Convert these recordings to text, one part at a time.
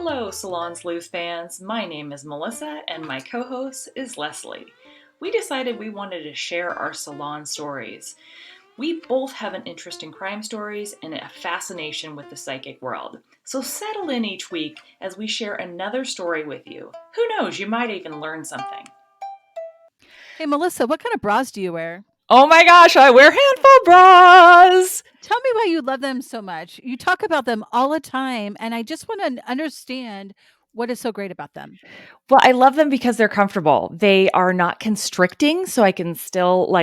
Hello, Salon Sleuth fans. My name is Melissa and my co-host is Leslie. We decided we wanted to share our salon stories. We both have an interest in crime stories and a fascination with the psychic world. So settle in each week as we share another story with you. Who knows, you might even learn something. Hey, Melissa, what kind of bras do you wear? Oh my gosh, I wear handful bras! Tell me why you love them so much. You talk about them all the time, and I just want to understand what is so great about them. Well, I love them because they're comfortable. They are not constricting, so I can still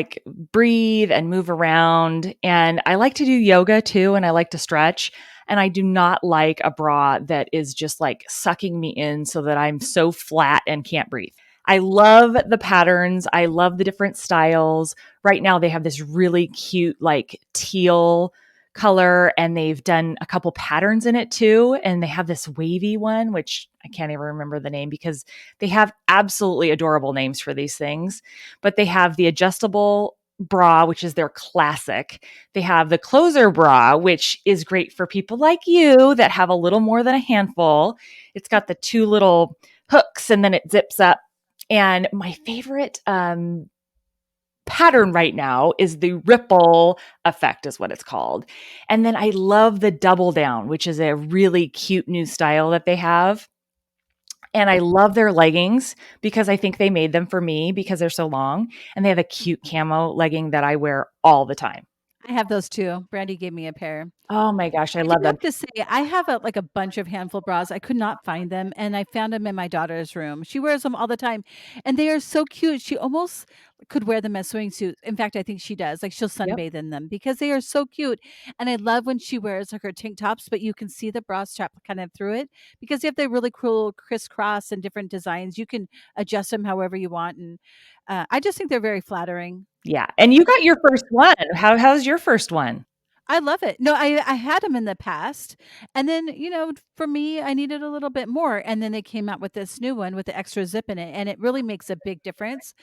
breathe and move around. And I like to do yoga too, and I like to stretch. And I do not like a bra that is just like sucking me in so that I'm so flat and can't breathe. I love the patterns. I love the different styles. Right now, they have this really cute, like teal color, and they've done a couple patterns in it too. And they have this wavy one, which I can't even remember the name because they have absolutely adorable names for these things. But they have the adjustable bra, which is their classic. They have the closer bra, which is great for people like you that have a little more than a handful. It's got the two little hooks and then it zips up. And my favorite pattern right now is the ripple effect is what it's called. And then I love the double down, which is a really cute new style that they have. And I love their leggings because I think they made them for me because they're so long. And they have a cute camo legging that I wear all the time. I have those too. Brandy gave me a pair. Oh my gosh, I I do love them. have to say, I have a bunch of handful bras. I could not find them, and I found them in my daughter's room. She wears them all the time, and they are so cute. She almost could wear them as swimsuits. In fact, I think she does. Like she'll Yep. sunbathe in them because they are so cute. And I love when she wears like her tank tops, but you can see the bra strap kind of through it because they have the really cool crisscross and different designs. You can adjust them however you want, and I just think they're very flattering. Yeah. And you got your first one. How's your first one? I love it. No, I had them in the past, and then, for me, I needed a little bit more, and then they came out with this new one with the extra zip in it, and it really makes a big difference,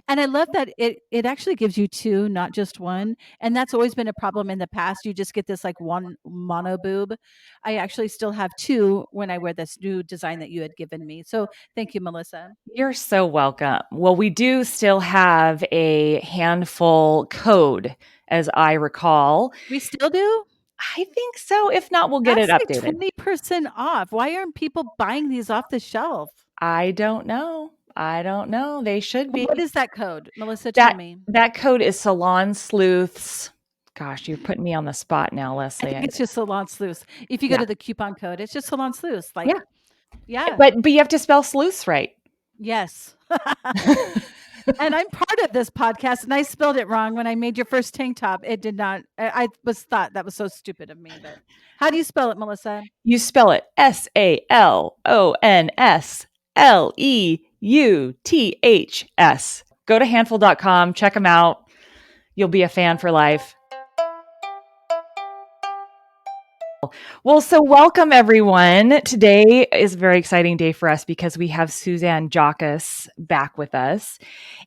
and I love that it actually gives you 2, not just 1, and that's always been a problem in the past. You just get this, like, 1 mono boob. I actually still have 2 when I wear this new design that you had given me, so thank you, Melissa. You're so welcome. Well, we do still have a handful code, as I recall. We still do? I think so. If not, we'll get it That's like updated. 20% off. Why aren't people buying these off the shelf? I don't know. I don't know. They should be. What is that code? Melissa, tell That me. that code is Salon Sleuths. Gosh, you're putting me on the spot now, I Leslie. think it's just Salon Sleuth. If you go Yeah. to the coupon code, it's just Salon Sleuth. Yeah. Yeah, But you have to spell sleuths right. yes. And I'm part of this podcast, and I spelled it wrong when I made your first tank top. It did not. I was thought that was so stupid of me. But how do you spell it, Melissa? You spell it SalonSleuths. Go to handful.com, check them out. You'll be a fan for life. Well, so welcome everyone. Today is a very exciting day for us because we have Suzanne Jauchius back with us.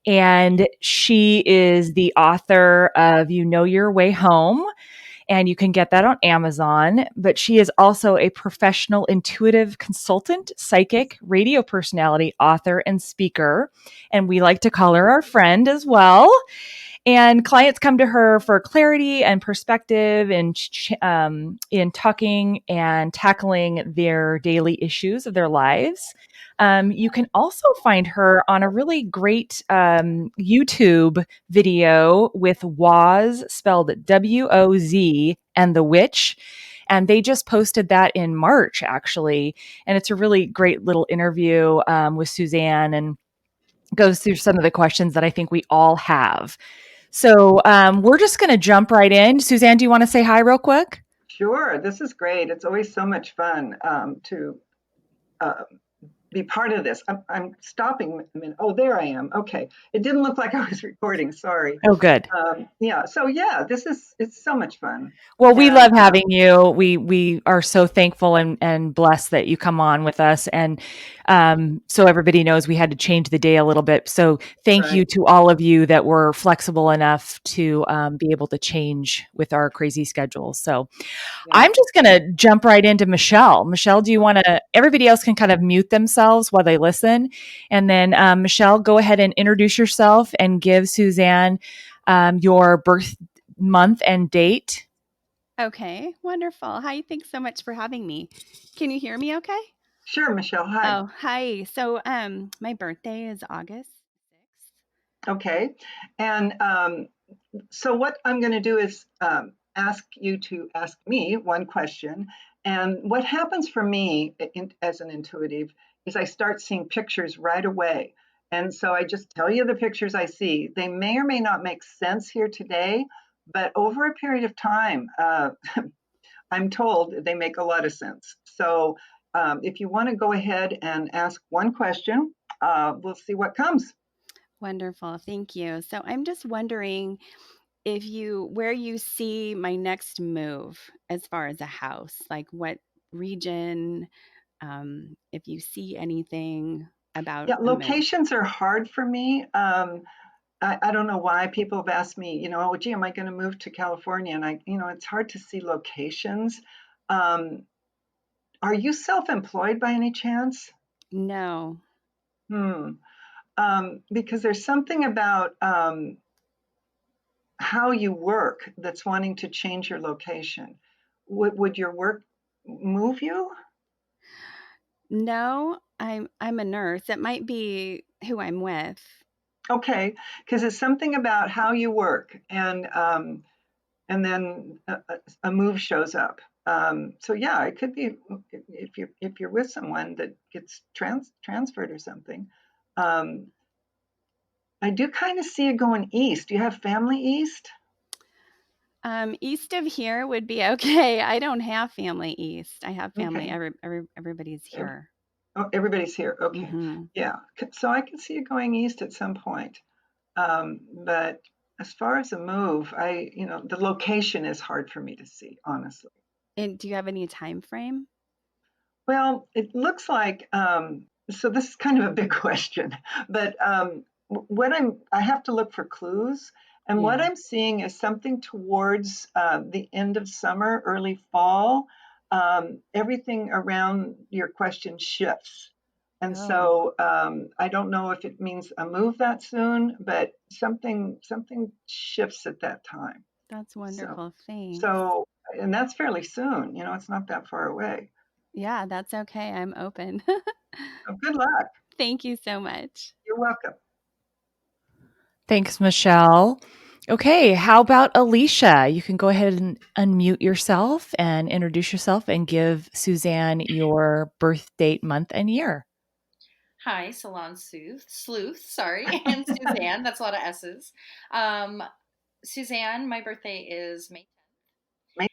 And she is the author of You Know Your Way Home. And you can get that on Amazon. But she is also a professional intuitive consultant, psychic, radio personality, author, and speaker. And we like to call her our friend as well. And clients come to her for clarity and perspective in talking and tackling their daily issues of their lives. You can also find her on a really great YouTube video with Woz, spelled WOZ, and the Witch. And they just posted that in March, actually. And it's a really great little interview with Suzanne and goes through some of the questions that I think we all have. So we're just going to jump right in. Suzanne, do you want to say hi real quick? Sure. This is great. It's always so much fun to be part of this. I'm stopping a minute. Oh, there I am. Okay. It didn't look like I was recording. Sorry. Oh, good. Yeah. So yeah, it's so much fun. Well, we And love having you. We are so thankful and blessed that you come on with us. And so everybody knows we had to change the day a little bit. So thank you right. to all of you that were flexible enough to be able to change with our crazy schedules. So Yeah. I'm just going to jump right into Michelle. Michelle, do you want to? Everybody else can kind of mute themselves while they listen, and then Michelle, go ahead and introduce yourself and give Suzanne your birth month and date. Okay, wonderful. Hi, thanks so much for having me. Can you hear me okay? Sure, Michelle. Hi. Oh, hi. So, my birthday is August 6th. Okay. And so what I'm going to do is ask you to ask me one question. And what happens for me as an intuitive is I start seeing pictures right away. And so I just tell you the pictures I see. They may or may not make sense here today, but over a period of time, I'm told they make a lot of sense. So if you want to go ahead and ask one question, we'll see what comes. Wonderful. Thank you. So, I'm just wondering where you see my next move as far as a house, like what region, if you see anything about Yeah, a move. locations are hard for me. I don't know why people have asked me, oh, gee, am I going to move to California? And it's hard to see locations. Um, are you self-employed by any chance? No. Hmm. Because there's something about how you work that's wanting to change your location. Would your work move you? No, I'm a nurse. It might be who I'm with. Okay, because it's something about how you work, and then a move shows up. So yeah, it could be if you're with someone that gets transferred or something. Um, I do kind of see it going east. Do you have family east? East of here would be okay. I don't have family east. I have family. Okay. Everybody's Ev- here. Oh, everybody's here. Okay. Hmm. Yeah. So I can see it going east at some point. But as far as a move, the location is hard for me to see, honestly. And do you have any time frame? Well, it looks like, so this is kind of a big question, but I have to look for clues. And what Yeah. I'm seeing is something towards the end of summer, early fall. Everything around your question shifts. And Oh, so I don't know if it means a move that soon, but something shifts at that time. that's So, wonderful. Thanks. so, and that's fairly soon, it's not that far away. Yeah, that's okay. I'm open. So good luck. Thank you so much. You're welcome. Thanks, Michelle. Okay, how about Alicia? You can go ahead and unmute yourself and introduce yourself and give Suzanne your birth date, month, and year. Hi, Salon Sleuth, sorry, and Suzanne. That's a lot of S's. Um, Suzanne, my birthday is May Okay.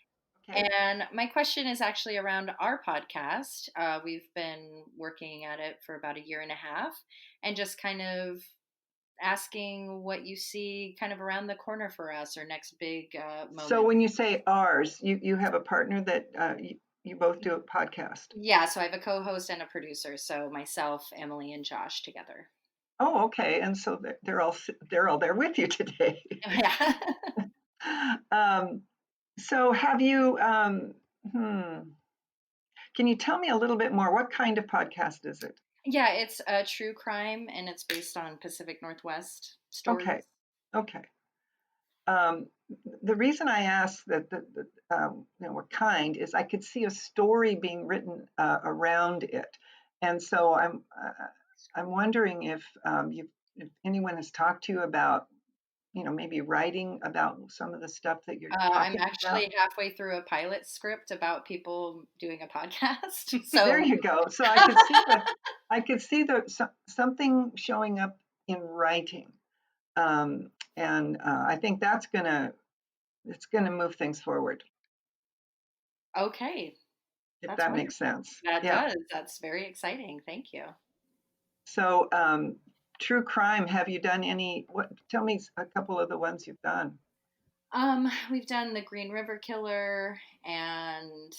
10th, and my question is actually around our podcast. We've been working at it for about a year and a half, and just kind of asking what you see kind of around the corner for us, or next big So moment. when you say ours, you have a partner that you both do a podcast. Yeah, so I have a co-host and a producer, so myself, Emily, and Josh together. Oh, okay. And so they're all there with you today. Yeah. um, so have you? Can you tell me a little bit more? What kind of podcast is it? Yeah, it's a true crime and it's based on Pacific Northwest Okay. stories. Okay. Um, the reason I asked what kind is I could see a story being written around it, and so I'm wondering if anyone has talked to you about maybe writing about some of the stuff that you're I'm talking about. actually halfway through a pilot script about people doing a podcast. There So, you go. So I could see something showing up in writing, and I think it's gonna move things forward, okay, if that's that makes wonderful. sense. That Yeah. does. That's very exciting. Thank you. So, true crime, have you done any, tell me a couple of the ones you've done. We've done the Green River Killer and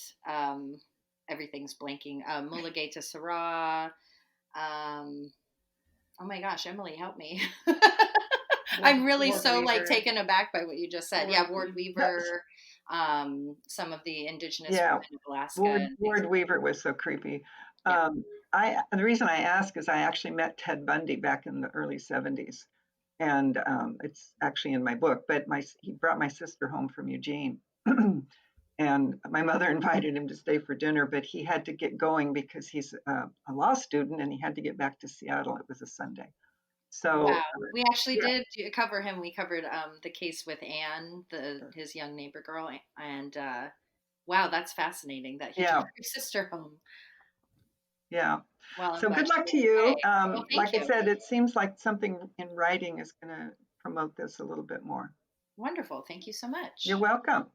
everything's blanking. Mulligata Sarah. Oh my gosh, Emily, help me. I'm really Ward so Weaver. taken aback by what you just said. Yeah, Ward Weaver. Some of the indigenous women of Alaska. Ward Weaver was so creepy. Yeah. The reason I ask is I actually met Ted Bundy back in the early 70s. And it's actually in my book, but he brought my sister home from Eugene. And my mother invited him to stay for dinner, but he had to get going because he's a law student and he had to get back to Seattle. It was a Sunday. So Wow. We actually yeah. did cover him. We covered the case with Anne, his young neighbor girl, and wow, that's fascinating that he took your sister home. Yeah. Well, so good luck to you. Well, like you. I said, it seems like something in writing is going to promote this a little bit more. Wonderful. Thank you so much. You're welcome.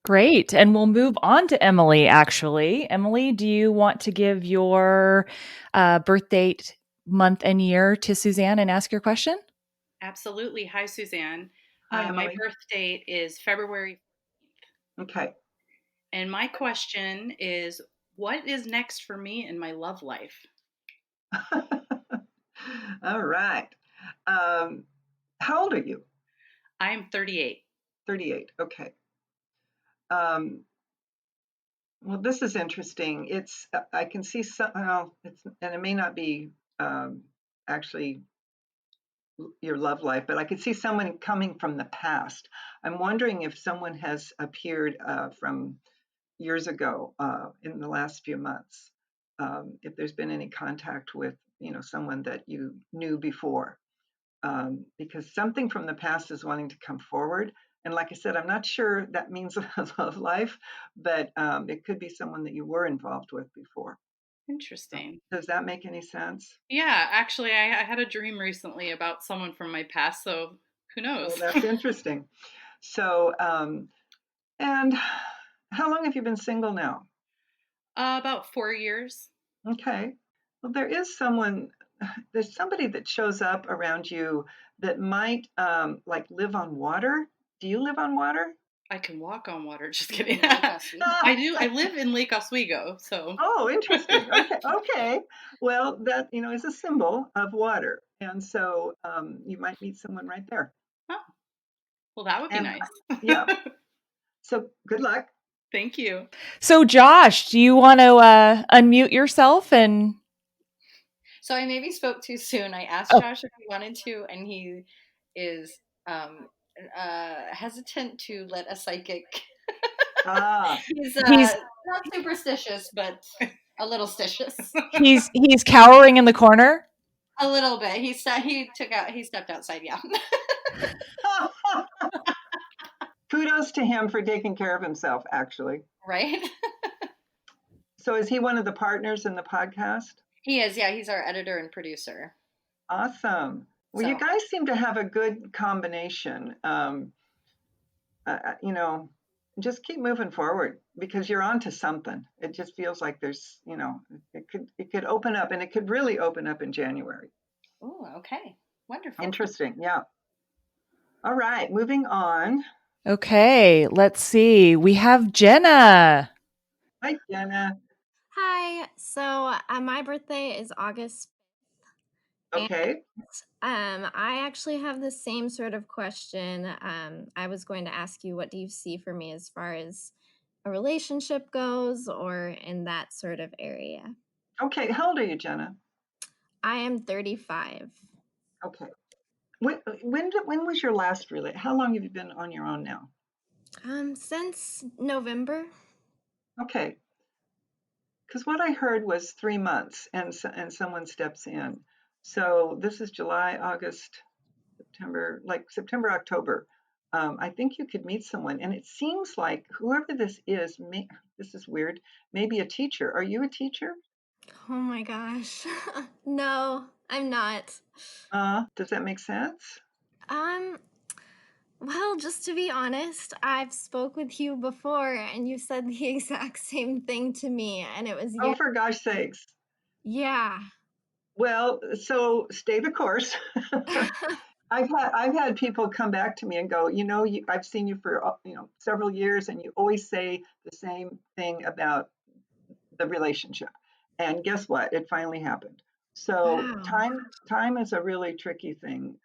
Great. And we'll move on to Emily, actually. Emily, do you want to give your birth date, month, and year to Suzanne and ask your question? Absolutely. Hi, Suzanne. Hi, my Emily. birth date is February 14th. Okay. And my question is, what is next for me in my love life? All right. How old are you? I am 38. 38. Okay. Well, this is interesting. I can see some, and it may not be actually your love life, but I could see someone coming from the past. I'm wondering if someone has appeared from years ago in the last few months. If there's been any contact with, someone that you knew before, because something from the past is wanting to come forward. And like I said, I'm not sure that means a love life, but it could be someone that you were involved with before. Interesting. Does that make any sense? Yeah, actually, I had a dream recently about someone from my past, so who knows? Well, that's interesting. So, and how long have you been single now? About 4 years. Okay. Well, there's somebody that shows up around you that might like live on water. Do you live on water? I can walk on water. Just kidding. Lake Oswego. I do. I live in Lake Oswego, so. Oh, interesting. Okay. Okay. Well, that, is a symbol of water. And so you might meet someone right there. Oh, well, that would be nice. Yeah. So good luck. Thank you. So, Josh, do you want to unmute yourself and? So I maybe spoke too soon. I asked Josh if he wanted to, and he is hesitant to let a psychic. He's not superstitious, but a little stitious. He's cowering in the corner. A little bit. He stepped outside. Yeah. Kudos to him for taking care of himself, actually. Right. So is he one of the partners in the podcast? He is. Yeah, he's our editor and producer. Awesome. Well, you guys seem to have a good combination. Just keep moving forward because you're onto something. It just feels like there's, it could open up, and it could really open up in January. Oh, okay. Wonderful. Interesting. Yeah. All right, moving on. Okay, let's see. We have Jenna. Hi, Jenna. Hi. So my birthday is August 5th. Okay. And, I actually have the same sort of question. I was going to ask you, what do you see for me as far as a relationship goes, or in that sort of area? Okay. How old are you, Jenna? I am 35. Okay. When was your last relationship? How long have you been on your own now? Since November. Okay. Because what I heard was 3 months, and someone steps in. So this is July, August, September, October. I think you could meet someone, and it seems like whoever this is, this is weird, maybe a teacher. Are you a teacher? Oh my gosh. No, I'm not. Does that make sense? Well, just to be honest, I've spoke with you before, and you said the exact same thing to me, and it was Oh, for gosh sakes. Yeah. Well, so stay the course. I've had people come back to me and go, I've seen you for several years, and you always say the same thing about the relationship. And guess what? It finally happened. So Wow. time is a really tricky thing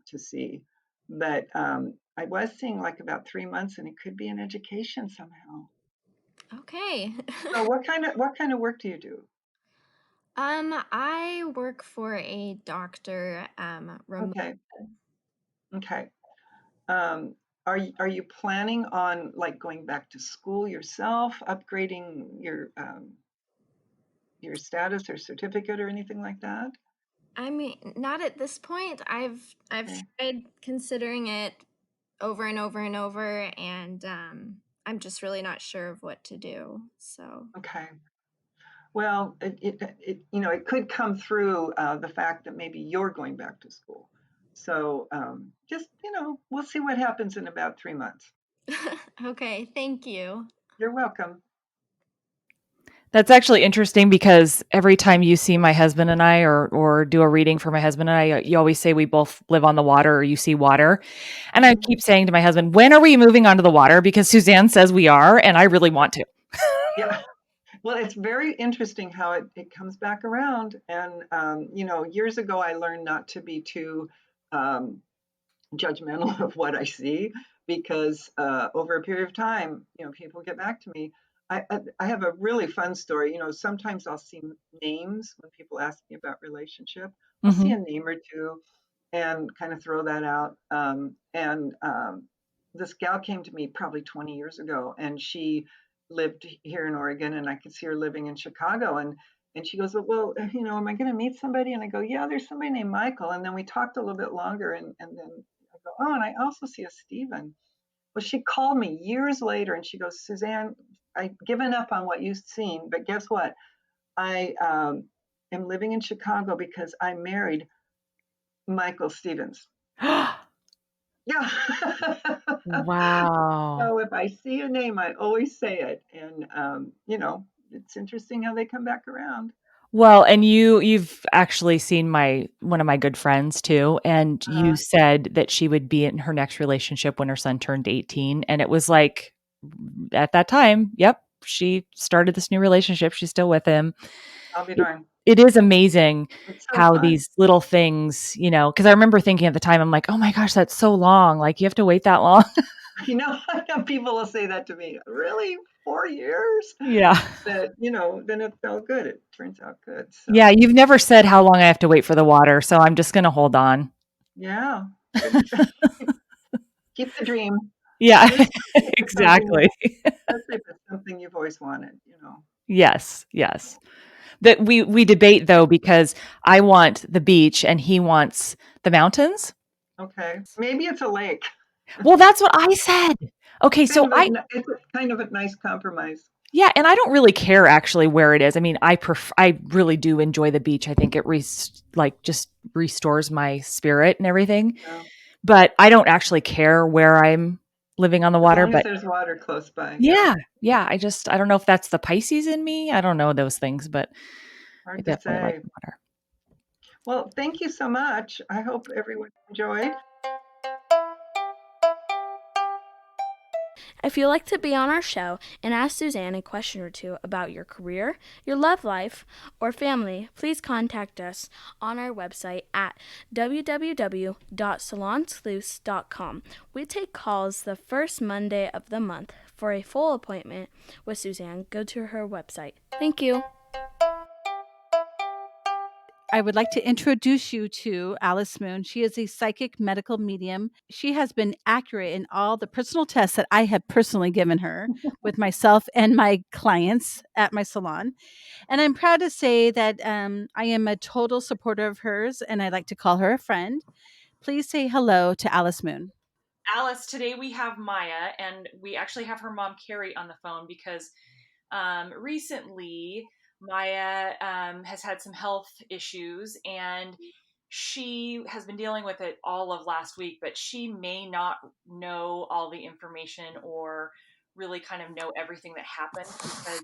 to see, but I was seeing like about 3 months, and it could be an education somehow. Okay. So what kind of work do you do? I work for a doctor, remote. Okay, okay. Um, are you planning on like going back to school yourself, upgrading your status or certificate or anything like that? I mean, not at this point. I've Okay. tried considering it over and over and over, and I'm just really not sure of what to do. So, Okay. Well, it could come through the fact that maybe you're going back to school. So just, we'll see what happens in about 3 months. okay, thank you. You're welcome. That's actually interesting because every time you see my husband and I or do a reading for my husband and I, you always say we both live on the water or you see water. And I Mhm. keep saying to my husband, when are we moving onto the water? Because Suzanne says we are, and I really want to. Yeah. Well, it's very interesting how it comes back around. And, years ago, I learned not to be too um, judgmental of what I see because over a period of time, people get back to me. I have a really fun story. Sometimes I'll see names when people ask me about relationship. I'll see Hmm. a name or two and kind of throw that out. And this gal came to me probably 20 years ago, and she lived here in Oregon, and I could see her living in Chicago. And she goes, well, am I going to meet somebody? And I go, yeah, there's somebody named Michael. And then we talked a little bit longer, and then I go, oh, and I also see a Stephen. Well, she called me years later, and she goes, Suzanne, I've given up on what you've seen, but guess what? I am living in Chicago because I married Michael Stevens. Yeah. Wow. So if I see a name, I always say it. And, it's interesting how they come back around. Well, and you've actually seen one of my good friends too, and you Uh, said that she would be in her next relationship when her son turned 18, and it was like at that time, yep, she started this new relationship. She's still with him. I'll be It, darned. it is amazing It's so how fun. these little things, because I remember thinking at the time, I'm like, oh my gosh, that's so long. Like you have to wait that long. I know people will say that to me. Really? 4 years? Yeah. But, then it felt good. It turns out good. Yeah. So, You've never said how long I have to wait for the water. So I'm just going to hold on. yeah. Good. Keep the dream. Yeah, Especially if it's something, exactly. especially if it's something you've always wanted. Yes. Yes. That we debate though, because I want the beach and he wants the mountains. Okay. Maybe it's a lake. Well, that's what I said. Okay. Kind So of a, it's kind of a nice compromise. yeah, and I don't really care actually where it is. I mean, I really do enjoy the beach. I think it just restores my spirit and everything. Yeah. But I don't actually care where I'm living on the As water. long as But there's water close by. Yeah. yeah, yeah, I don't know if that's the Pisces in me. I don't know those things, but I Hard to definitely like say. the water. Well, thank you so much. I hope everyone enjoyed. If you'd like to be on our show and ask Suzanne a question or two about your career, your love life, or family, please contact us on our website at www.salonsleuth.com. We take calls the first Monday of the month. For a full appointment with Suzanne, go to her website. Thank you. I would like to introduce you to Alice Moon. She is a psychic medical medium. She has been accurate in all the personal tests that I have personally given her with myself and my clients at my salon. And I'm proud to say that I am a total supporter of hers, and I like to call her a friend. Please say hello to Alice Moon. Alice, today we have Maya, and we actually have her mom Carrie on the phone because recently Maya has had some health issues, and she has been dealing with it all of last week, but she may not know all the information or really kind of know everything that happened because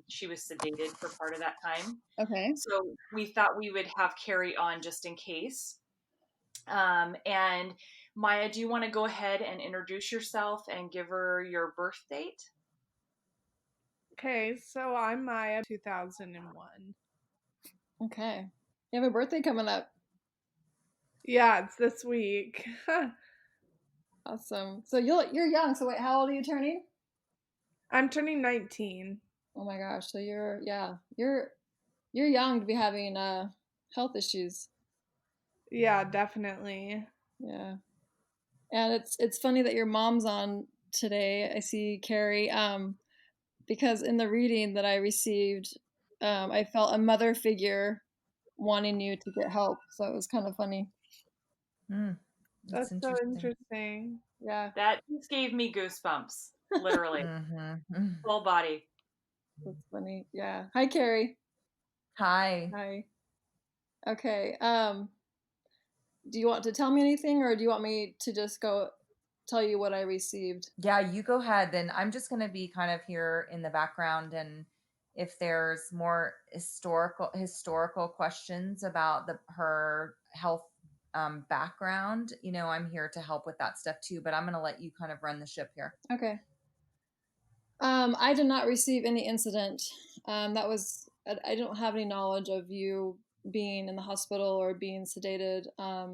she was sedated for part of that time. Okay. So we thought we would have Carrie on just in case. And Maya, do you want to go ahead and introduce yourself and give her your birth date? Okay, so I'm Maya, 2001. Okay. You have a birthday coming up. Yeah, it's this week. Awesome. So you're young. So wait, how old are you turning? I'm turning 19. Oh my gosh. So you're young to be having health issues. Yeah, definitely. Yeah. And it's funny that your mom's on today. I see Carrie because in the reading that I received, I felt a mother figure wanting you to get help. So it was kind of funny. That's so interesting. Yeah. That just gave me goosebumps, literally. Full body. That's funny. Yeah. Hi, Carrie. Hi. Hi. Okay. Do you want to tell me anything, or do you want me to just go tell you what I received? Yeah, you go ahead. Then I'm just going to be kind of here in the background, and if there's more historical questions about her health background, I'm here to help with that stuff too. But I'm going to let you kind of run the ship here. Okay. I did not receive any incident. I don't have any knowledge of you being in the hospital or being sedated. I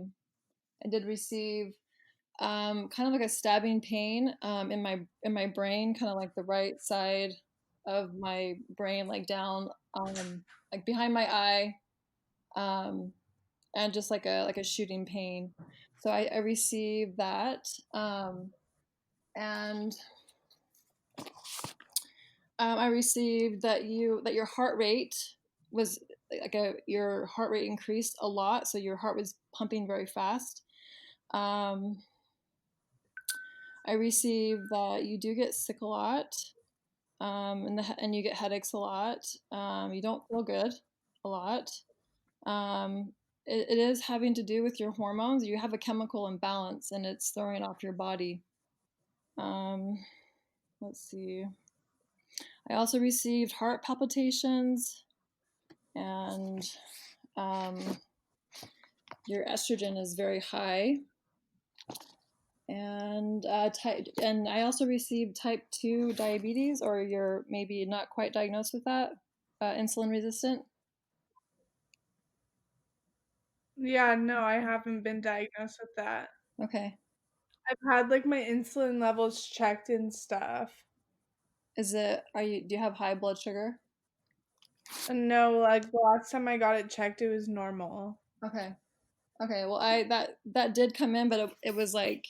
did receive kind of like a stabbing pain in my brain, kind of like the right side of my brain, like down like behind my eye, and just like a shooting pain. So I received that, and I received that your heart rate was your heart rate increased a lot, so your heart was pumping very fast. I received that you do get sick a lot, and you get headaches a lot. You don't feel good a lot. It is having to do with your hormones. You have a chemical imbalance, and it's throwing off your body. Let's see. I also received heart palpitations, and your estrogen is very high. And I also received type 2 diabetes, or you're maybe not quite diagnosed with that, insulin resistant. Yeah, no, I haven't been diagnosed with that. Okay. I've had like my insulin levels checked and stuff. Do you have high blood sugar? No, like the last time I got it checked, it was normal. Okay. Well, that did come in, but it was like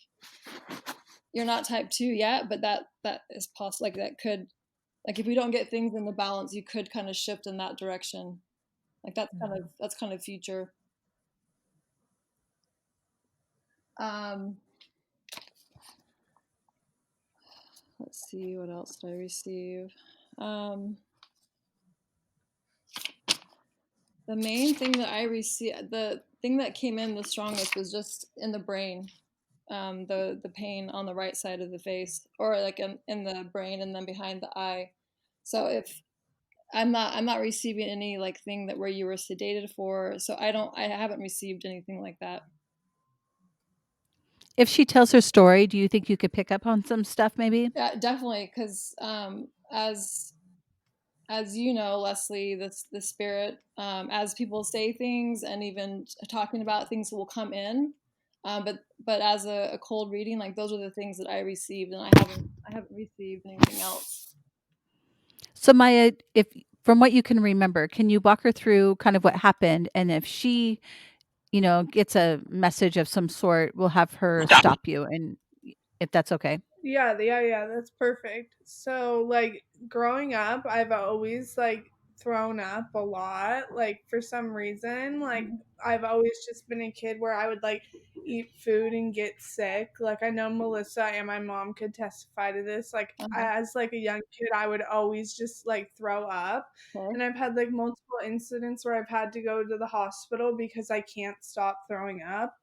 you're not type 2 yet, but that is possible. Like that could, like if we don't get things in the balance, you could kind of shift in that direction. Like that's kind of future. Let's see, what else did I receive? The main thing that I received, the thing that came in the strongest was just in the brain, the pain on the right side of the face, or like in the brain and then behind the eye. So if I'm not receiving any like thing that where you were sedated for, so I haven't received anything like that. If she tells her story, do you think you could pick up on some stuff maybe? Yeah, definitely, because as you know, Leslie, the spirit, as people say things and even talking about things will come in, but as a cold reading, like those are the things that I received, and I haven't received anything else. So Maya, if from what you can remember, can you walk her through kind of what happened, and if she, gets a message of some sort, we'll have her stop you, and if that's okay. Yeah, that's perfect. So, like, growing up, I've always, like, thrown up a lot, like, for some reason. Like, I've always just been a kid where I would, like, eat food and get sick. Like, I know Melissa and my mom could testify to this. Like, as, like, a young kid, I would always just, like, throw up. Okay. And I've had, like, multiple incidents where I've had to go to the hospital because I can't stop throwing up.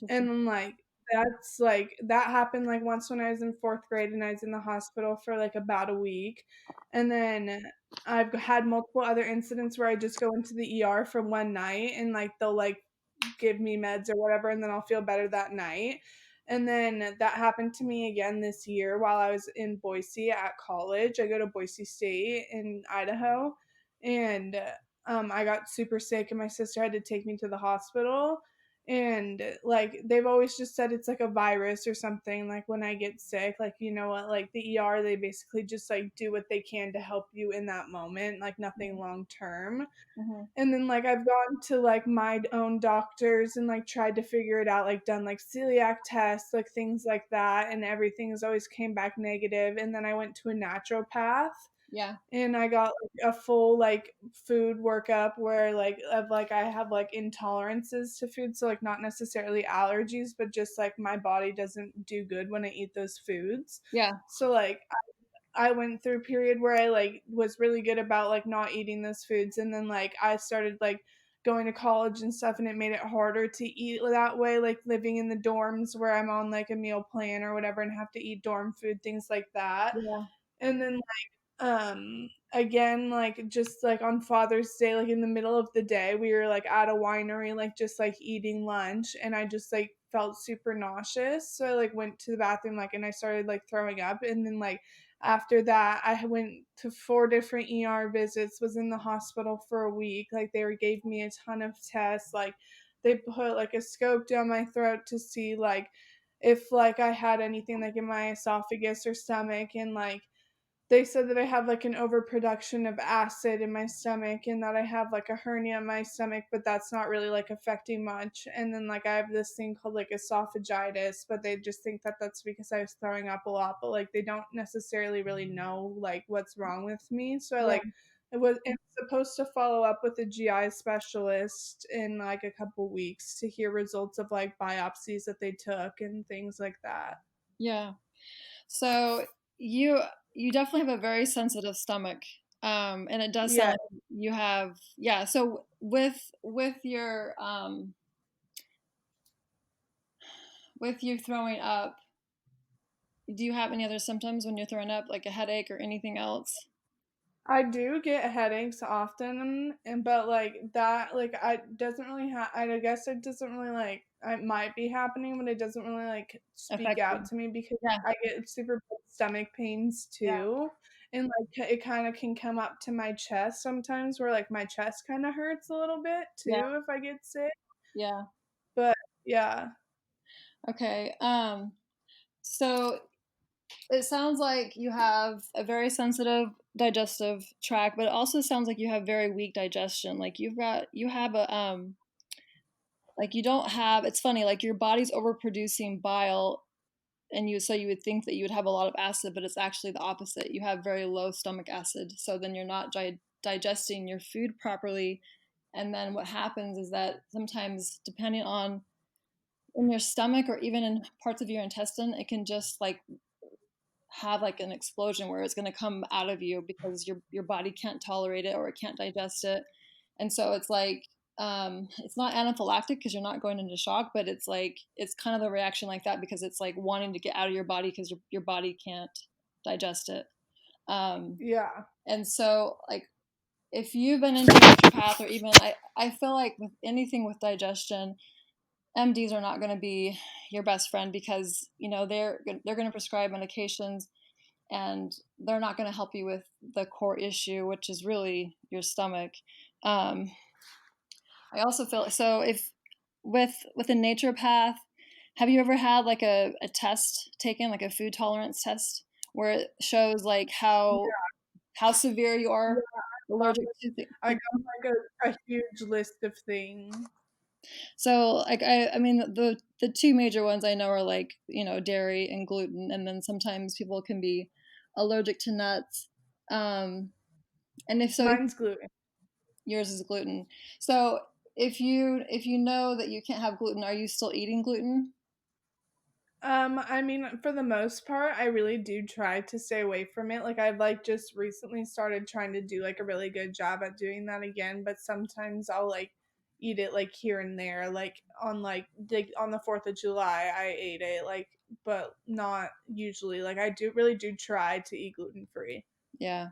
And, like, that's like that happened like once when I was in 4th grade and I was in the hospital for like about a week. And then I've had multiple other incidents where I just go into the ER for one night and like they'll like give me meds or whatever and then I'll feel better that night. And then that happened to me again this year while I was in Boise at college. I go to Boise State in Idaho, and I got super sick and my sister had to take me to the hospital. And like they've always just said it's like a virus or something, like when I get sick, like you know what, like the ER, they basically just like do what they can to help you in that moment, like nothing long term. Mm-hmm. And then like I've gone to like my own doctors and like tried to figure it out, like done like celiac tests, like things like that, and everything has always came back negative. And then I went to a naturopath Yeah. and I got like a full like food workup where like of like I have like intolerances to food, so like not necessarily allergies, but just like my body doesn't do good when I eat those foods. Yeah. So like I went through a period where I like was really good about like not eating those foods, and then like I started like going to college and stuff, and it made it harder to eat that way, like living in the dorms where I'm on like a meal plan or whatever and have to eat dorm food, things like that. Yeah. And then again, like just like on Father's Day, like in the middle of the day, we were like at a winery, like just like eating lunch, and I just like felt super nauseous, so I like went to the bathroom, like, and I started like throwing up. And then like after that I went to 4 different ER visits, was in the hospital for a week, like they gave me a ton of tests, like they put like a scope down my throat to see like if like I had anything like in my esophagus or stomach. And like they said that I have like an overproduction of acid in my stomach and that I have like a hernia in my stomach, but that's not really like affecting much. And then like I have this thing called like esophagitis, but they just think that that's because I was throwing up a lot, but like they don't necessarily really know like what's wrong with me. So I Yeah. like it's supposed to follow up with a GI specialist in like a couple weeks to hear results of like biopsies that they took and things like that. Yeah. So you you definitely have a very sensitive stomach. And it does sound Yeah. like you have, yeah. So with you throwing up, do you have any other symptoms when you're throwing up, like a headache or anything else? I do get headaches often, and but like that, like I doesn't really I guess it doesn't really like it might be happening, but it doesn't really like speak Affect out you? to me because Yeah. I get super bad stomach pains Yeah. too, and like it kind of can come up to my chest sometimes, where like my chest kind of hurts a little bit Yeah. too if I get sick. Yeah. But yeah, Okay. So it sounds like you have a very sensitive digestive tract, but it also sounds like you have very weak digestion. Like you have a like you don't have, it's funny, like your body's overproducing bile, and you would think that you would have a lot of acid, but it's actually the opposite. You have very low stomach acid, so then you're not digesting your food properly. And then what happens is that sometimes, depending on in your stomach or even in parts of your intestine, it can just like have like an explosion where it's going to come out of you because your body can't tolerate it or it can't digest it. And so it's like it's not anaphylactic because you're not going into shock, but it's like it's kind of a reaction like that because it's like wanting to get out of your body because your body can't digest it. um, yeah, and so like if you've been into a naturopath, or even I feel like with anything with digestion, MDs are not going to be your best friend because you know they're going to prescribe medications, and they're not going to help you with the core issue, which is really your stomach. Um, I also feel so if with a naturopath, have you ever had like a test taken, like a food tolerance test, where it shows like how severe you are allergic to I got like a huge list of things. So like I mean the two major ones I know are like, you know, dairy and gluten, and then sometimes people can be allergic to nuts. Um, and if so, Mine's gluten. yours is gluten. So if you know that you can't have gluten, are you still eating gluten? I mean, for the most part, I really do try to stay away from it. Like I've like just recently started trying to do like a really good job at doing that again, but sometimes I'll like eat it like here and there, like on on the 4th of July I ate it, like, but not usually. Like I really do try to eat gluten-free. Yeah.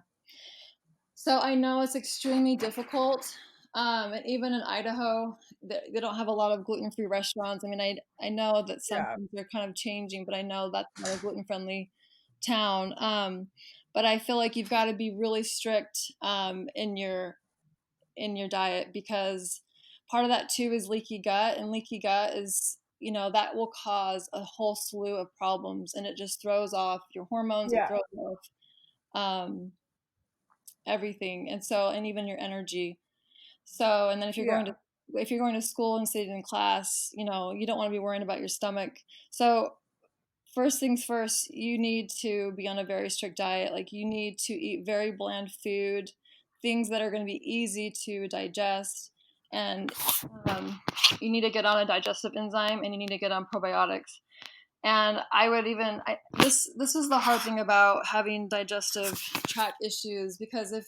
So I know it's extremely difficult. And even in Idaho, they don't have a lot of gluten-free restaurants. I mean, I know that some Yeah. things are kind of changing, but I know that's not a gluten-friendly town. But I feel like you've got to be really strict in your diet, because part of that too is leaky gut, and leaky gut is, that will cause a whole slew of problems, and it just throws off your hormones, it Yeah. throws off um, everything, and even your energy. So, and then if you're going Yeah. to school and sitting in class, you don't want to be worrying about your stomach. So first things first, you need to be on a very strict diet. Like, you need to eat very bland food, things that are going to be easy to digest, and you need to get on a digestive enzyme, and you need to get on probiotics. And I would even this is the hard thing about having digestive tract issues, because if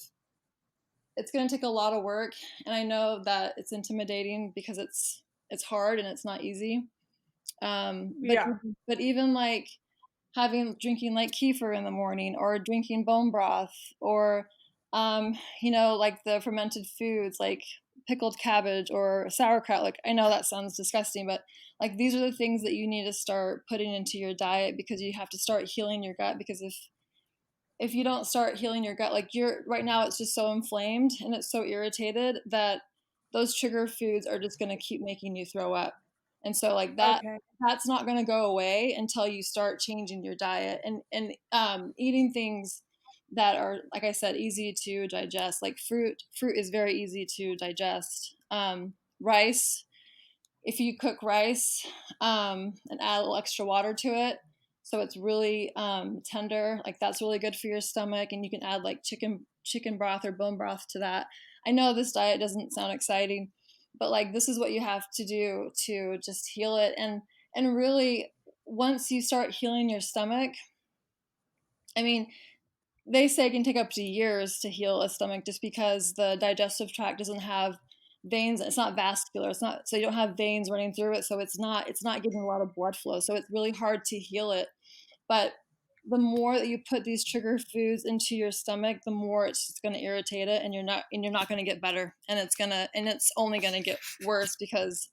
it's going to take a lot of work, and I know that it's intimidating because it's hard and it's not easy. Yeah. But even like drinking like kefir in the morning, or drinking bone broth, or like the fermented foods like pickled cabbage or sauerkraut. Like, I know that sounds disgusting, but like, these are the things that you need to start putting into your diet, because you have to start healing your gut. Because if you don't start healing your gut, like, right now it's just so inflamed and it's so irritated that those trigger foods are just going to keep making you throw up. And so, like, Okay. that's not going to go away until you start changing your diet, and eating things that are, like I said, easy to digest. Like fruit is very easy to digest. Rice, if you cook rice and add a little extra water to it, so it's really tender, like, that's really good for your stomach. And you can add like chicken broth or bone broth to that. I know this diet doesn't sound exciting, but like, this is what you have to do to just heal it. And really, once you start healing your stomach, I mean, they say it can take up to years to heal a stomach, just because the digestive tract doesn't have veins. It's not vascular. It's not, so you don't have veins running through it. So it's not getting a lot of blood flow. So it's really hard to heal it. But the more that you put these trigger foods into your stomach, the more it's just going to irritate it, and you're not going to get better. And it's only going to get worse, because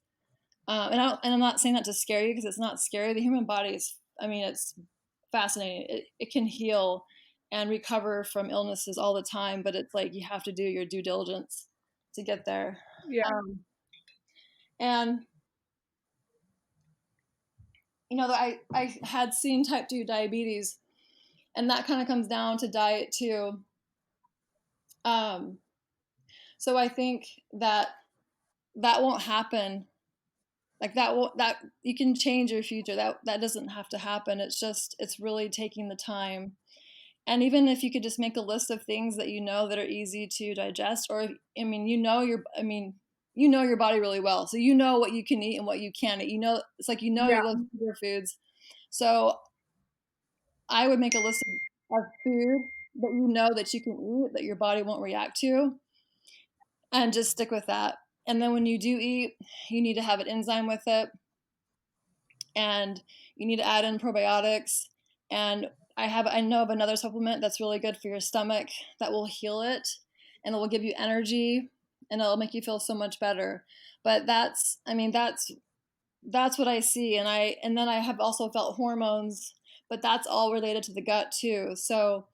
I'm not saying that to scare you, because it's not scary. The human body is, I mean, it's fascinating. It can heal and recover from illnesses all the time, but it's like, you have to do your due diligence to get there. Yeah. And I had seen type 2 diabetes, and that kind of comes down to diet too. So I think that won't happen. Like, that you can change your future. That doesn't have to happen. It's really taking the time. And even if you could just make a list of things that that are easy to digest, or you know your body really well, so you know what you can eat and what you can't eat. It's like, Yeah. those sugar foods. So I would make a list of food that you can eat, that your body won't react to, and just stick with that. And then when you do eat, you need to have an enzyme with it, and you need to add in probiotics. And I know of another supplement that's really good for your stomach, that will heal it, and it will give you energy, and it'll make you feel so much better. But that's what I see. And then I have also felt hormones, but that's all related to the gut too. So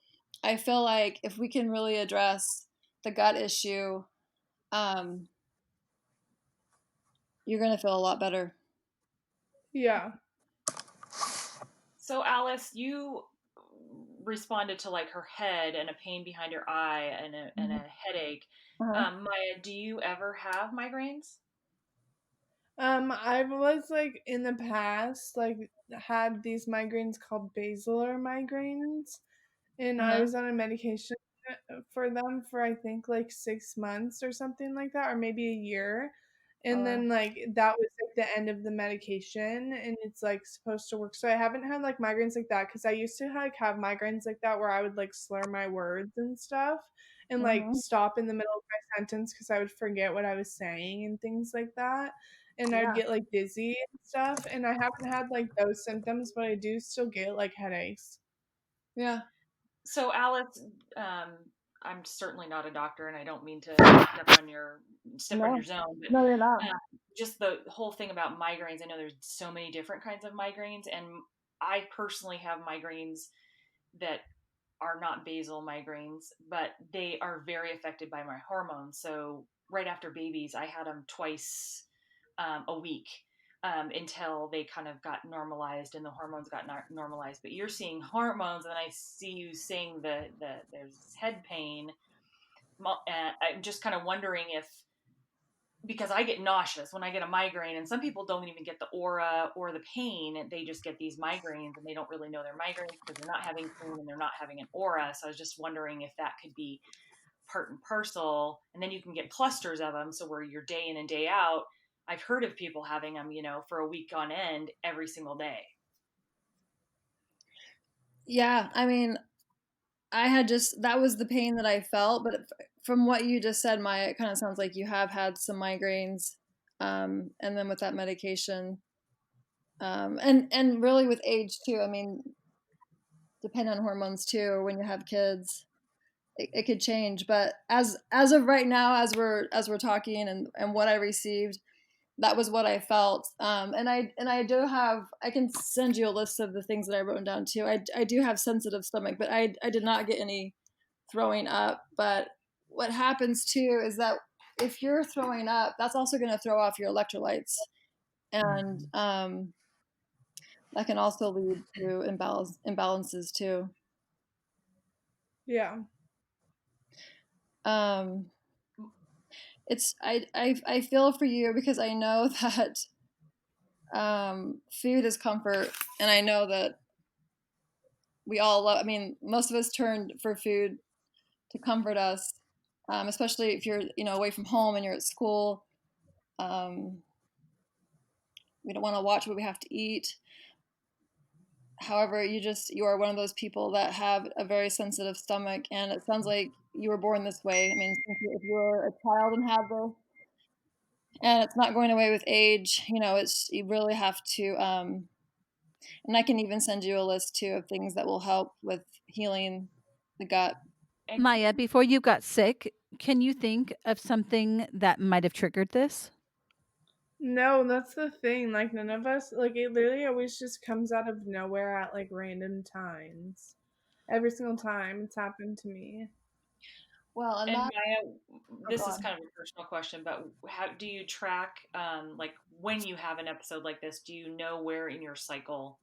I feel like if we can really address the gut issue, you're going to feel a lot better. Yeah. So Alice, you responded to like her head and a pain behind her eye and a headache. Maya, do you ever have migraines? I was like in the past, like had these migraines called basilar migraines, and I was on a medication for them for I think like 6 months or something like that, or maybe a year. And then like that was like the end of the medication, and it's like supposed to work. So I haven't had like migraines like that, because I used to like have migraines like that where I would like slur my words and stuff. and like stop in the middle of my sentence because I would forget what I was saying and things like that. And I'd get like dizzy and stuff. And I haven't had like those symptoms, but I do still get like headaches. Yeah. So Alice, I'm certainly not a doctor, and I don't mean to step on your zone, but No, you're not. just the whole thing about migraines. I know there's so many different kinds of migraines, and I personally have migraines that are not basal migraines, but they are very affected by my hormones. So right after babies, I had them twice a week until they kind of got normalized and the hormones got normalized. But you're seeing hormones, and I see you saying the there's head pain. I'm just kind of wondering if, because I get nauseous when I get a migraine, and some people don't even get the aura or the pain. They just get these migraines and they don't really know they're migraines because they're not having pain and they're not having an aura. So I was just wondering if that could be part and parcel. And then you can get clusters of them. So where you're day in and day out, I've heard of people having them, for a week on end every single day. Yeah, I mean, that was the pain that I felt, but from what you just said, Maya, it kind of sounds like you have had some migraines, and then with that medication, and really with age too. I mean, depending on hormones too, when you have kids, it could change. But as of right now, as we're talking, and what I received, that was what I felt. And I can send you a list of the things that I wrote down too. I do have sensitive stomach, but I did not get any throwing up. But what happens too is that if you're throwing up, that's also going to throw off your electrolytes, and that can also lead to imbalances too. Yeah. It's I feel for you because I know that food is comfort, and I know that we all love. I mean, most of us turn for food to comfort us, especially if you're away from home and you're at school. We don't want to watch what we have to eat. However, you are one of those people that have a very sensitive stomach, and it sounds like you were born this way. I mean, if you were a child and had this, and it's not going away with age, you really have to. And I can even send you a list too of things that will help with healing the gut. Maya, before you got sick, can you think of something that might have triggered this? No, that's the thing. Like, none of us, like, it literally always just comes out of nowhere at like random times. Every single time it's happened to me. Well, And Maya, this is kind of a personal question, but how do you track, like when you have an episode like this, do you know where in your cycle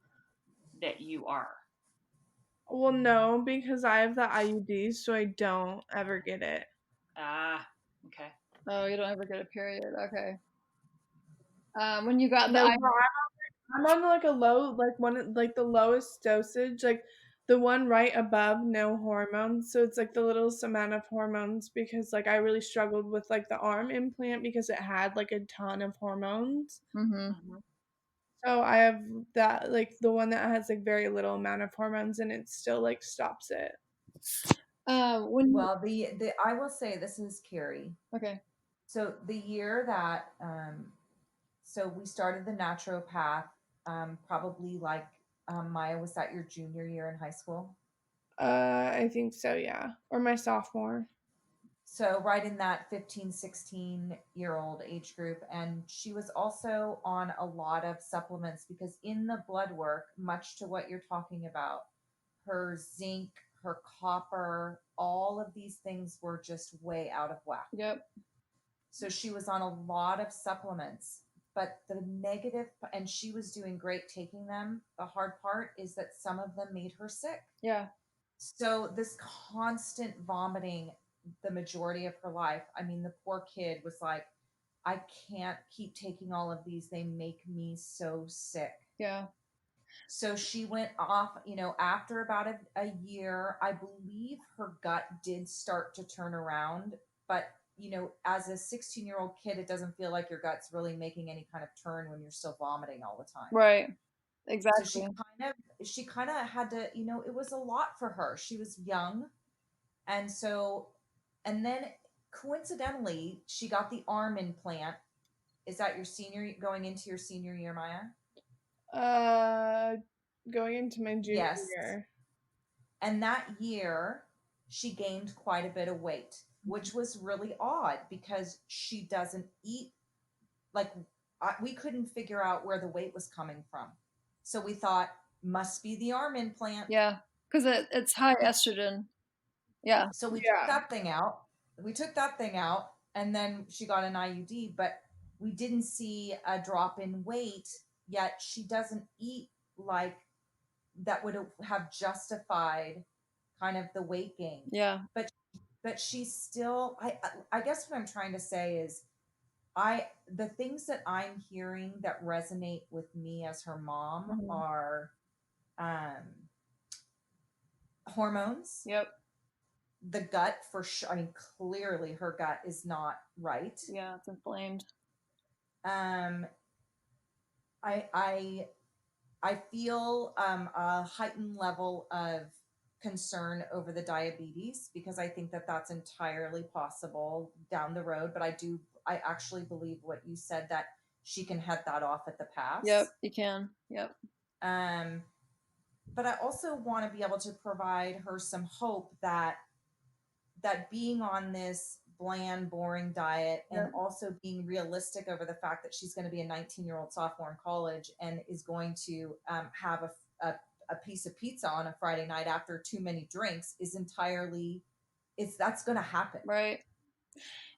that you are? Well, no, because I have the IUD, so I don't ever get it. Ah, okay. Oh, you don't ever get a period. Okay. When you got No, I'm on like a low, like the lowest dosage, like the one right above no hormones. So it's like the littlest amount of hormones because like I really struggled with like the arm implant because it had like a ton of hormones. So I have that, like the one that has like very little amount of hormones and it still like stops it. Well, the I will say, this is Carrie. Okay. So the year that so we started the naturopath, probably like Maya, was that your junior year in high school? I think so, yeah. Or my sophomore. So right in that 15, 16-year-old age group. And she was also on a lot of supplements because in the blood work, much to what you're talking about, her zinc, her copper, all of these things were just way out of whack. Yep. So she was on a lot of supplements, but the negative, and she was doing great taking them. The hard part is that some of them made her sick. Yeah. So this constant vomiting the majority of her life. I mean, the poor kid was like, I can't keep taking all of these. They make me so sick. Yeah. So she went off, after about a year. I believe her gut did start to turn around, but as a 16-year-old kid, it doesn't feel like your gut's really making any kind of turn when you're still vomiting all the time. Right. Exactly. So she kind of had to, it was a lot for her. She was young. And so And then coincidentally, she got the arm implant. Is that going into your senior year, Maya? Going into my junior Yes. year. And that year, she gained quite a bit of weight, which was really odd because she doesn't eat. Like, we couldn't figure out where the weight was coming from. So we thought, must be the arm implant. Yeah, because it's high estrogen. Yeah. So we took that thing out. And then she got an IUD, but we didn't see a drop in weight, yet she doesn't eat like that would have justified kind of the weight gain. Yeah. But she's still, I guess what I'm trying to say is the things that I'm hearing that resonate with me as her mom are hormones. Yep. The gut for sure. I mean, clearly her gut is not right. Yeah, it's inflamed. I feel a heightened level of concern over the diabetes because I think that that's entirely possible down the road. But I actually believe what you said, that she can head that off at the pass. Yep, you can. Yep. But I also want to be able to provide her some hope that being on this bland, boring diet and also being realistic over the fact that she's going to be a 19-year-old sophomore in college and is going to have a piece of pizza on a Friday night after too many drinks that's going to happen. Right.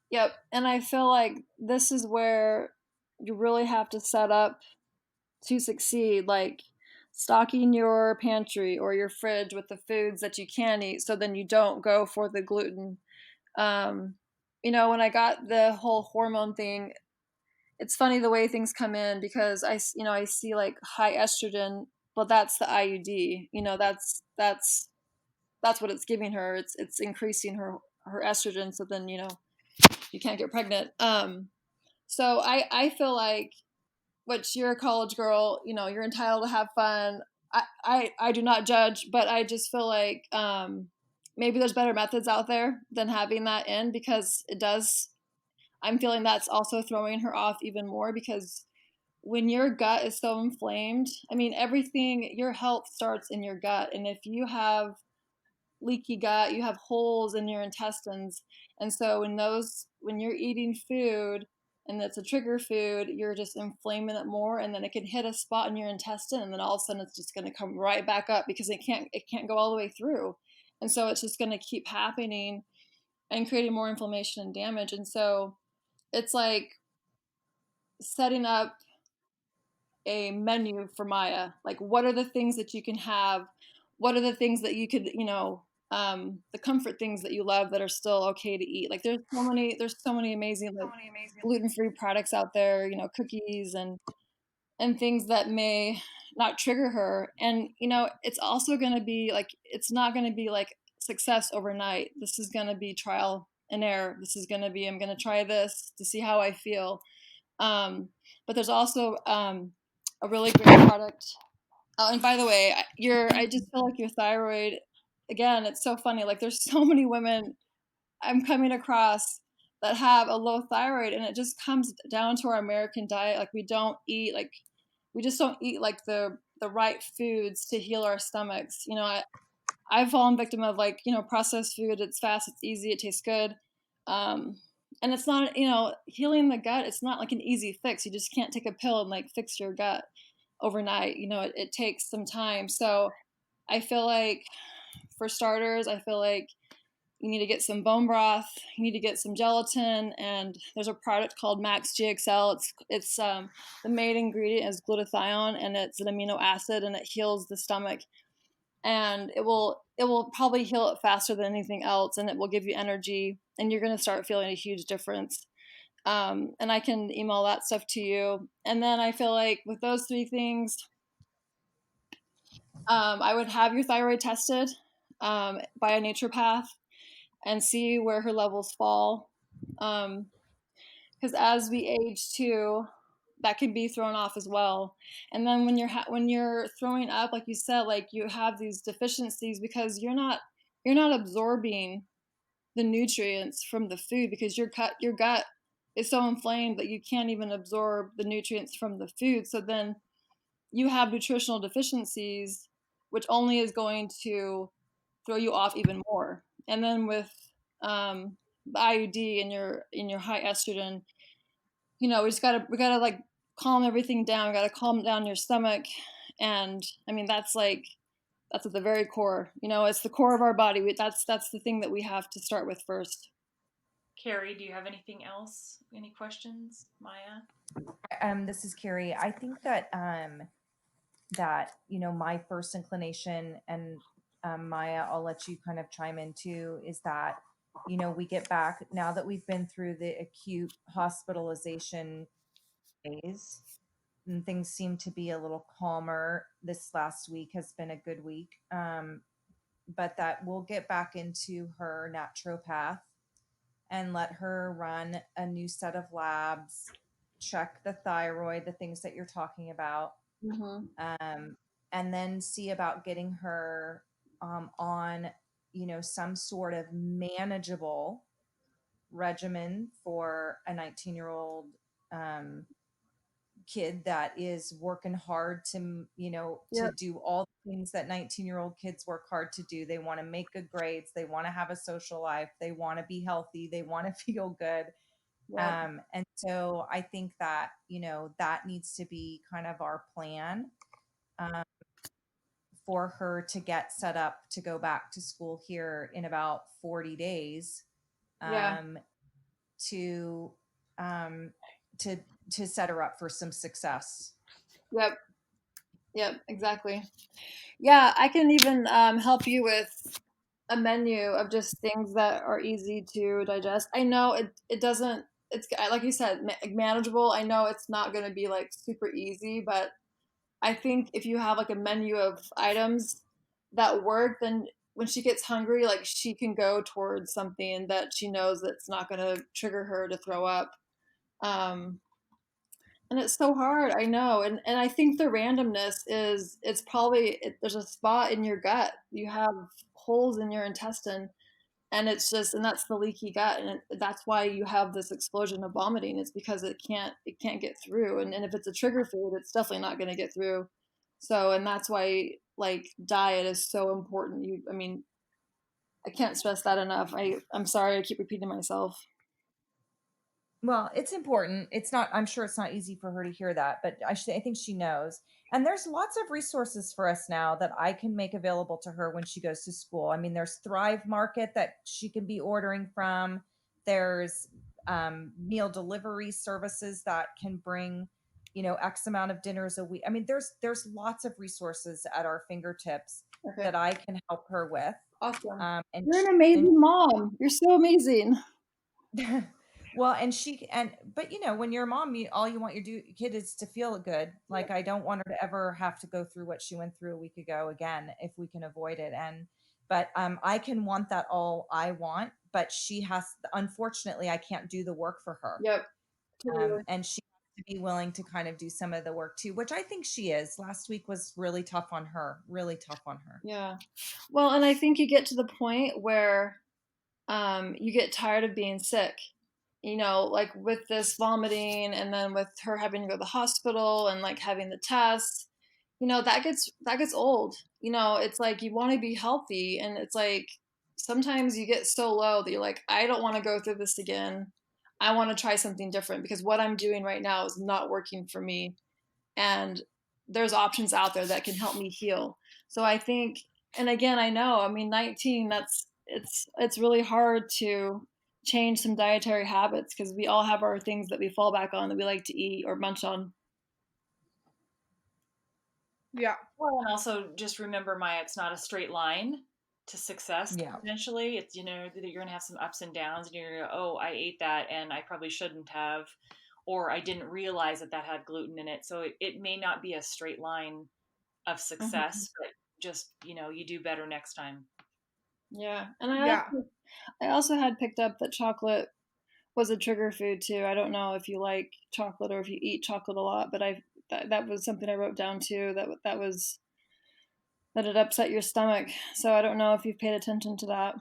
Yep. And I feel like this is where you really have to set up to succeed, like stocking your pantry or your fridge with the foods that you can eat so then you don't go for the gluten. When I got the whole hormone thing, it's funny the way things come in because I see like high estrogen, but that's the IUD. That's what it's giving her. It's increasing her estrogen, so then you can't get pregnant. So I feel like, which you're a college girl, you're entitled to have fun. I do not judge, but I just feel like maybe there's better methods out there than having that in, because I'm feeling that's also throwing her off even more, because when your gut is so inflamed, I mean, everything, your health starts in your gut. And if you have leaky gut, you have holes in your intestines. And so when you're eating food and it's a trigger food, you're just inflaming it more, and then it can hit a spot in your intestine, and then all of a sudden it's just going to come right back up because it can't go all the way through. And so it's just going to keep happening and creating more inflammation and damage. And so it's like setting up a menu for Maya. Like, what are the things that you can have? What are the things that you could, the comfort things that you love that are still okay to eat? Like, there's so many amazing like gluten-free products out there, cookies and things that may not trigger her. And it's also going to be like, it's not going to be like success overnight. This is going to be trial and error. This is going to be, I'm going to try this to see how I feel. But there's also a really great product. And by the way, I just feel like your thyroid, again, it's so funny. Like, there's so many women I'm coming across that have a low thyroid, and it just comes down to our American diet. Like, we just don't eat like the right foods to heal our stomachs. I've fallen victim of processed food. It's fast, it's easy, it tastes good. And it's not, healing the gut, it's not like an easy fix. You just can't take a pill and like fix your gut overnight. It takes some time. So I feel like, for starters, you need to get some bone broth, you need to get some gelatin, and there's a product called Max GXL. It's the main ingredient is glutathione, and it's an amino acid, and it heals the stomach. And it will probably heal it faster than anything else, and it will give you energy, and you're going to start feeling a huge difference. And I can email that stuff to you. And then I feel like with those three things, I would have your thyroid tested by a naturopath and see where her levels fall. Because as we age too, that can be thrown off as well. And then when you're throwing up, like you said, like you have these deficiencies because you're not absorbing the nutrients from the food, because your gut is so inflamed that you can't even absorb the nutrients from the food. So then you have nutritional deficiencies, which only is going to throw you off even more. And then with the IUD and your high estrogen, we gotta like calm everything down. We gotta calm down your stomach, and I mean that's at the very core. It's the core of our body. That's the thing that we have to start with first. Carrie, do you have anything else? Any questions, Maya? This is Carrie. I think that my first inclination, and Maya, I'll let you kind of chime in too, is that we get back now that we've been through the acute hospitalization phase, and things seem to be a little calmer. This last week has been a good week, but that we'll get back into her naturopath and let her run a new set of labs, check the thyroid, the things that you're talking about, and then see about getting her on, some sort of manageable regimen for a 19-year-old kid that is working hard to, to do all the things that 19-year-old kids work hard to do. They want to make good grades. They want to have a social life. They want to be healthy. They want to feel good. And so I think that, that needs to be kind of our plan for her to get set up to go back to school here in about 40 days to to set her up for some success. Yep, exactly. Yeah, I can even help you with a menu of just things that are easy to digest. I know it doesn't, it's like you said, manageable. I know it's not going to be like super easy, but I think if you have like a menu of items that work, then when she gets hungry, like she can go towards something that she knows that's not going to trigger her to throw up. Um, and it's so hard, I know. And I think the randomness is, it's probably, there's a spot in your gut. You have holes in your intestine, and it's just, and that's the leaky gut. And that's why you have this explosion of vomiting. It's because it can't get through. And if it's a trigger food, it's definitely not going to get through. So, and that's why like diet is so important. I mean, I can't stress that enough. I'm sorry, I keep repeating myself. Well, it's important. It's not, I'm sure it's not easy for her to hear that, but I think she knows. And there's lots of resources for us now that I can make available to her when she goes to school. I mean, there's Thrive Market that she can be ordering from. There's meal delivery services that can bring, X amount of dinners a week. I mean, there's lots of resources at our fingertips that I can help her with. Awesome. And You're an amazing mom. You're so amazing. Well, but when you're a mom, all you want your kid is to feel good. Like, I don't want her to ever have to go through what she went through a week ago again, if we can avoid it. But I can want that all I want, but unfortunately, I can't do the work for her. Yep. Totally. And she has to be willing to kind of do some of the work too, which I think she is. Last week was really tough on her. Yeah. Well, and I think you get to the point where you get tired of being sick, like with this vomiting, and then with her having to go to the hospital and like having the tests, that gets old. It's like you want to be healthy, and it's like sometimes you get so low that you're like, I don't want to go through this again. I want to try something different because what I'm doing right now is not working for me, and there's options out there that can help me heal. So I think, and again, I know, I mean, 19, it's really hard to change some dietary habits because we all have our things that we fall back on that we like to eat or munch on. Yeah. Well, and also just remember, Maya, it's not a straight line to success. Yeah. Eventually, it's, that you're going to have some ups and downs, and you're going to go, oh, I ate that and I probably shouldn't have, or I didn't realize that had gluten in it. So it may not be a straight line of success, but just, you do better next time. Yeah. And I also had picked up that chocolate was a trigger food too. I don't know if you like chocolate or if you eat chocolate a lot, but that was something I wrote down too, that it upset your stomach. So I don't know if you've paid attention to that.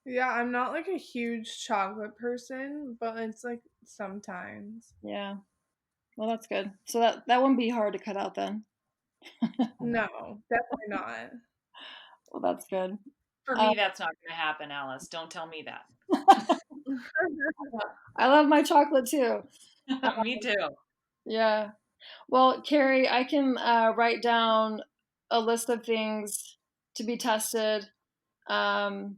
Yeah, I'm not like a huge chocolate person, but it's like sometimes. Yeah. Well, that's good. So that wouldn't be hard to cut out then. No, definitely not. Well, that's good. For me, that's not going to happen, Alice. Don't tell me that. I love my chocolate too. Me too. Yeah. Well, Carrie, I can write down a list of things to be tested, and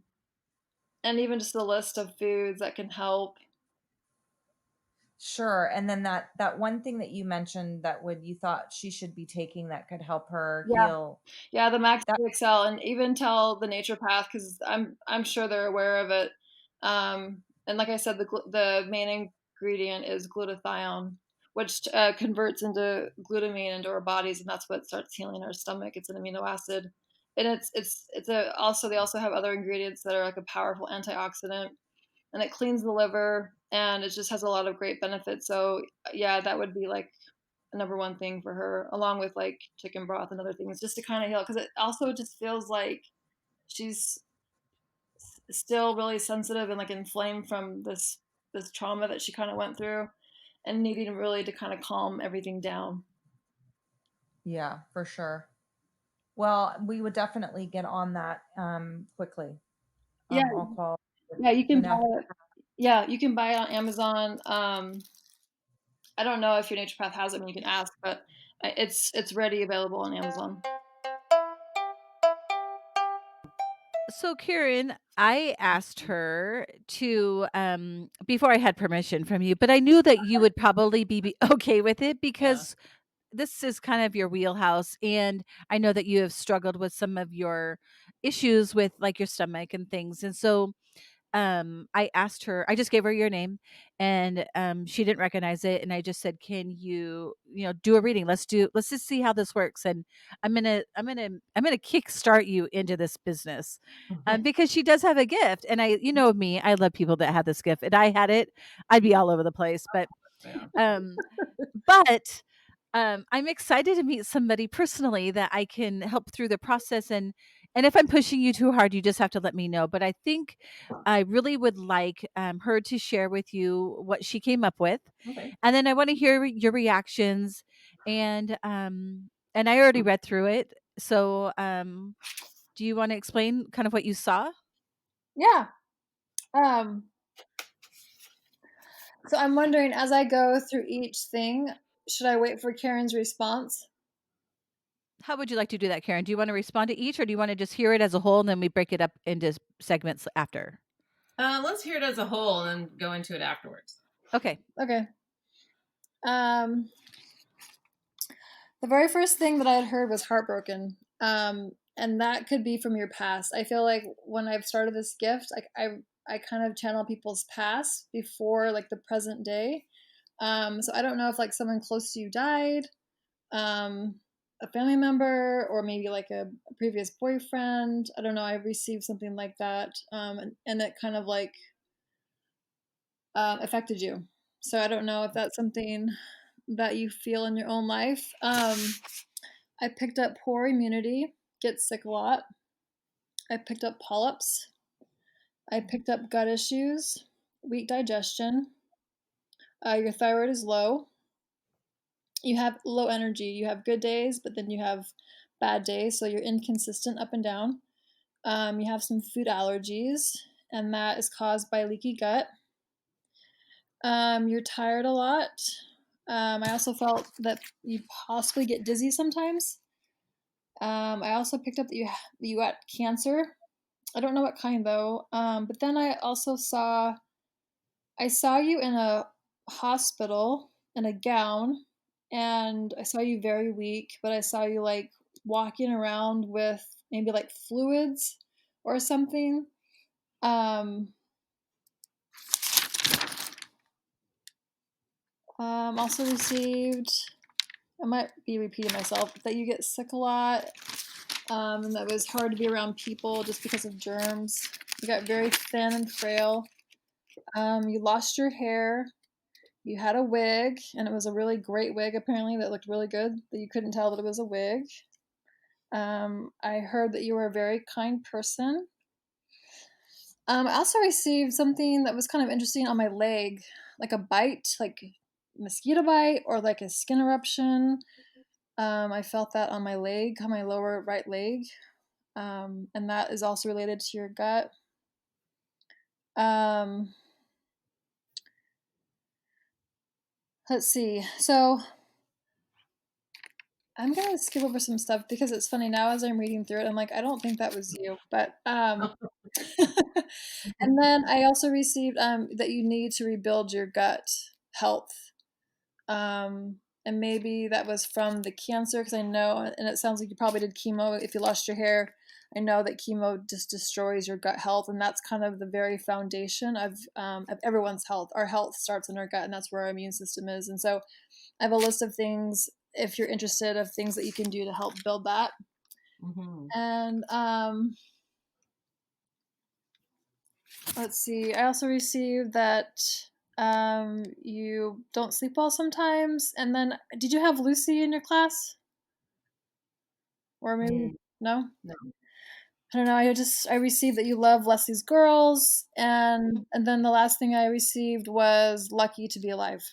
even just a list of foods that can help. Sure. And then that one thing that you mentioned that you thought she should be taking that could help her Yeah. heal. Yeah, the Max That Excel, and even tell the naturopath because I'm sure they're aware of it. And like I said, the main ingredient is glutathione, which converts into glutamine into our bodies, and that's what starts healing our stomach. It's an amino acid, and also they also have other ingredients that are like a powerful antioxidant, and it cleans the liver, and it just has a lot of great benefits. So yeah, that would be like a number one thing for her, along with like chicken broth and other things, just to kind of heal. Because it also just feels like she's still really sensitive and like inflamed from this trauma that she kind of went through, and needing really to kind of calm everything down. Yeah, for sure. Well, we would definitely get on that quickly. Yeah, I'll call yeah, you can buy Vanessa. it. Yeah, you can buy it on Amazon. I don't know if your naturopath has it, and you can ask, but it's ready, available on Amazon. So, Karen, I asked her to, before I had permission from you, but I knew that you would probably be okay with it because this is kind of your wheelhouse. And I know that you have struggled with some of your issues with like your stomach and things. And so, I asked her, I just gave her your name, and she didn't recognize it, and I just said, can you do a reading? Let's just see how this works. And I'm gonna kickstart you into this business, because she does have a gift. And you know me, I love people that have this gift. And I had it, I'd be all over the place. Um but I'm excited to meet somebody personally that I can help through the process. And if I'm pushing you too hard, you just have to let me know. But I think I really would like her to share with you what she came up with, Okay. and then I want to hear your reactions. And I already read through it. So do you want to explain kind of what you saw? Yeah. Um, so I'm wondering, as I go through each thing, should I wait for Karen's response? How would you like to do that, Karen? Do you want to respond to each, or do you want to just hear it as a whole and then we break it up into segments after? Let's hear it as a whole and go into it afterwards. Okay. Okay. The very first thing that I had heard was heartbroken. And that could be from your past. I feel like when I've started this gift, like I kind of channel people's past before like the present day. So I don't know if like someone close to you died, a family member, or maybe like a previous boyfriend. I don't know. I received something like that, and it kind of like affected you. So I don't know if that's something that you feel in your own life. I picked up poor immunity, get sick a lot. I picked up polyps. I picked up gut issues, weak digestion. Your thyroid is low. You have low energy. You have good days, but then you have bad days. So you're inconsistent up and down. You have some food allergies, and that is caused by leaky gut. You're tired a lot. I also felt that you possibly get dizzy sometimes. I also picked up that you got cancer. I don't know what kind though. But then I saw you in a hospital in a gown, and I saw you very weak, but I saw you like walking around with maybe like fluids or something. Um, Also received, I might be repeating myself, that you get sick a lot, and that it was hard to be around people just because of germs. You got very thin and frail. You lost your hair. You had a wig, and it was a really great wig, apparently, that looked really good, that you couldn't tell that it was a wig. I heard that you were a very kind person. I also received something that was kind of interesting on my leg, like a bite, like mosquito bite or like a skin eruption. I felt that on my leg, on my lower right leg, and that is also related to your gut. Um, let's see. So I'm gonna skip over some stuff because it's funny now as I'm reading through it. I'm like, I don't think that was you, but and then I also received that you need to rebuild your gut health. And maybe that was from the cancer because I know, and it sounds like you probably did chemo if you lost your hair. I know that chemo just destroys your gut health, and that's kind of the very foundation of everyone's health. Our health starts in our gut, and that's where our immune system is. And so I have a list of things, if you're interested, of things that you can do to help build that. And let's see. I also received that you don't sleep well sometimes. And then, did you have Lucy in your class? Or maybe no? No. I don't know. I received that you love Leslie's girls, and then the last thing I received was lucky to be alive.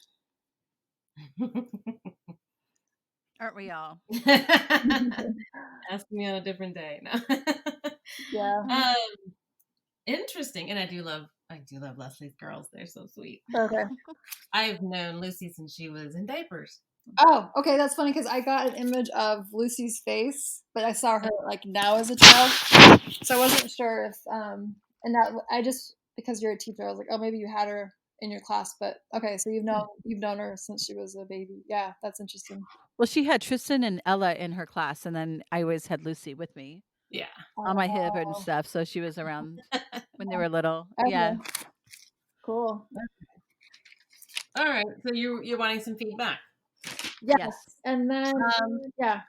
Aren't we all? Ask me on a different day. No. Yeah. Interesting. And I do love Leslie's girls. They're so sweet. Okay. I've known Lucy since she was in diapers. Oh, okay. That's funny because I got an image of Lucy's face, but I saw her like now as a child, so I wasn't sure if and that I just because you're a teacher, I was like, oh, maybe you had her in your class, but okay, so you've known her since she was a baby. Yeah, that's interesting. Well, she had Tristan and Ella in her class, and then I always had Lucy with me. Yeah. On my hip and stuff, so she was around when they were little. Okay. Yeah. Cool. All right. So you're wanting some feedback. Yes. And then yeah.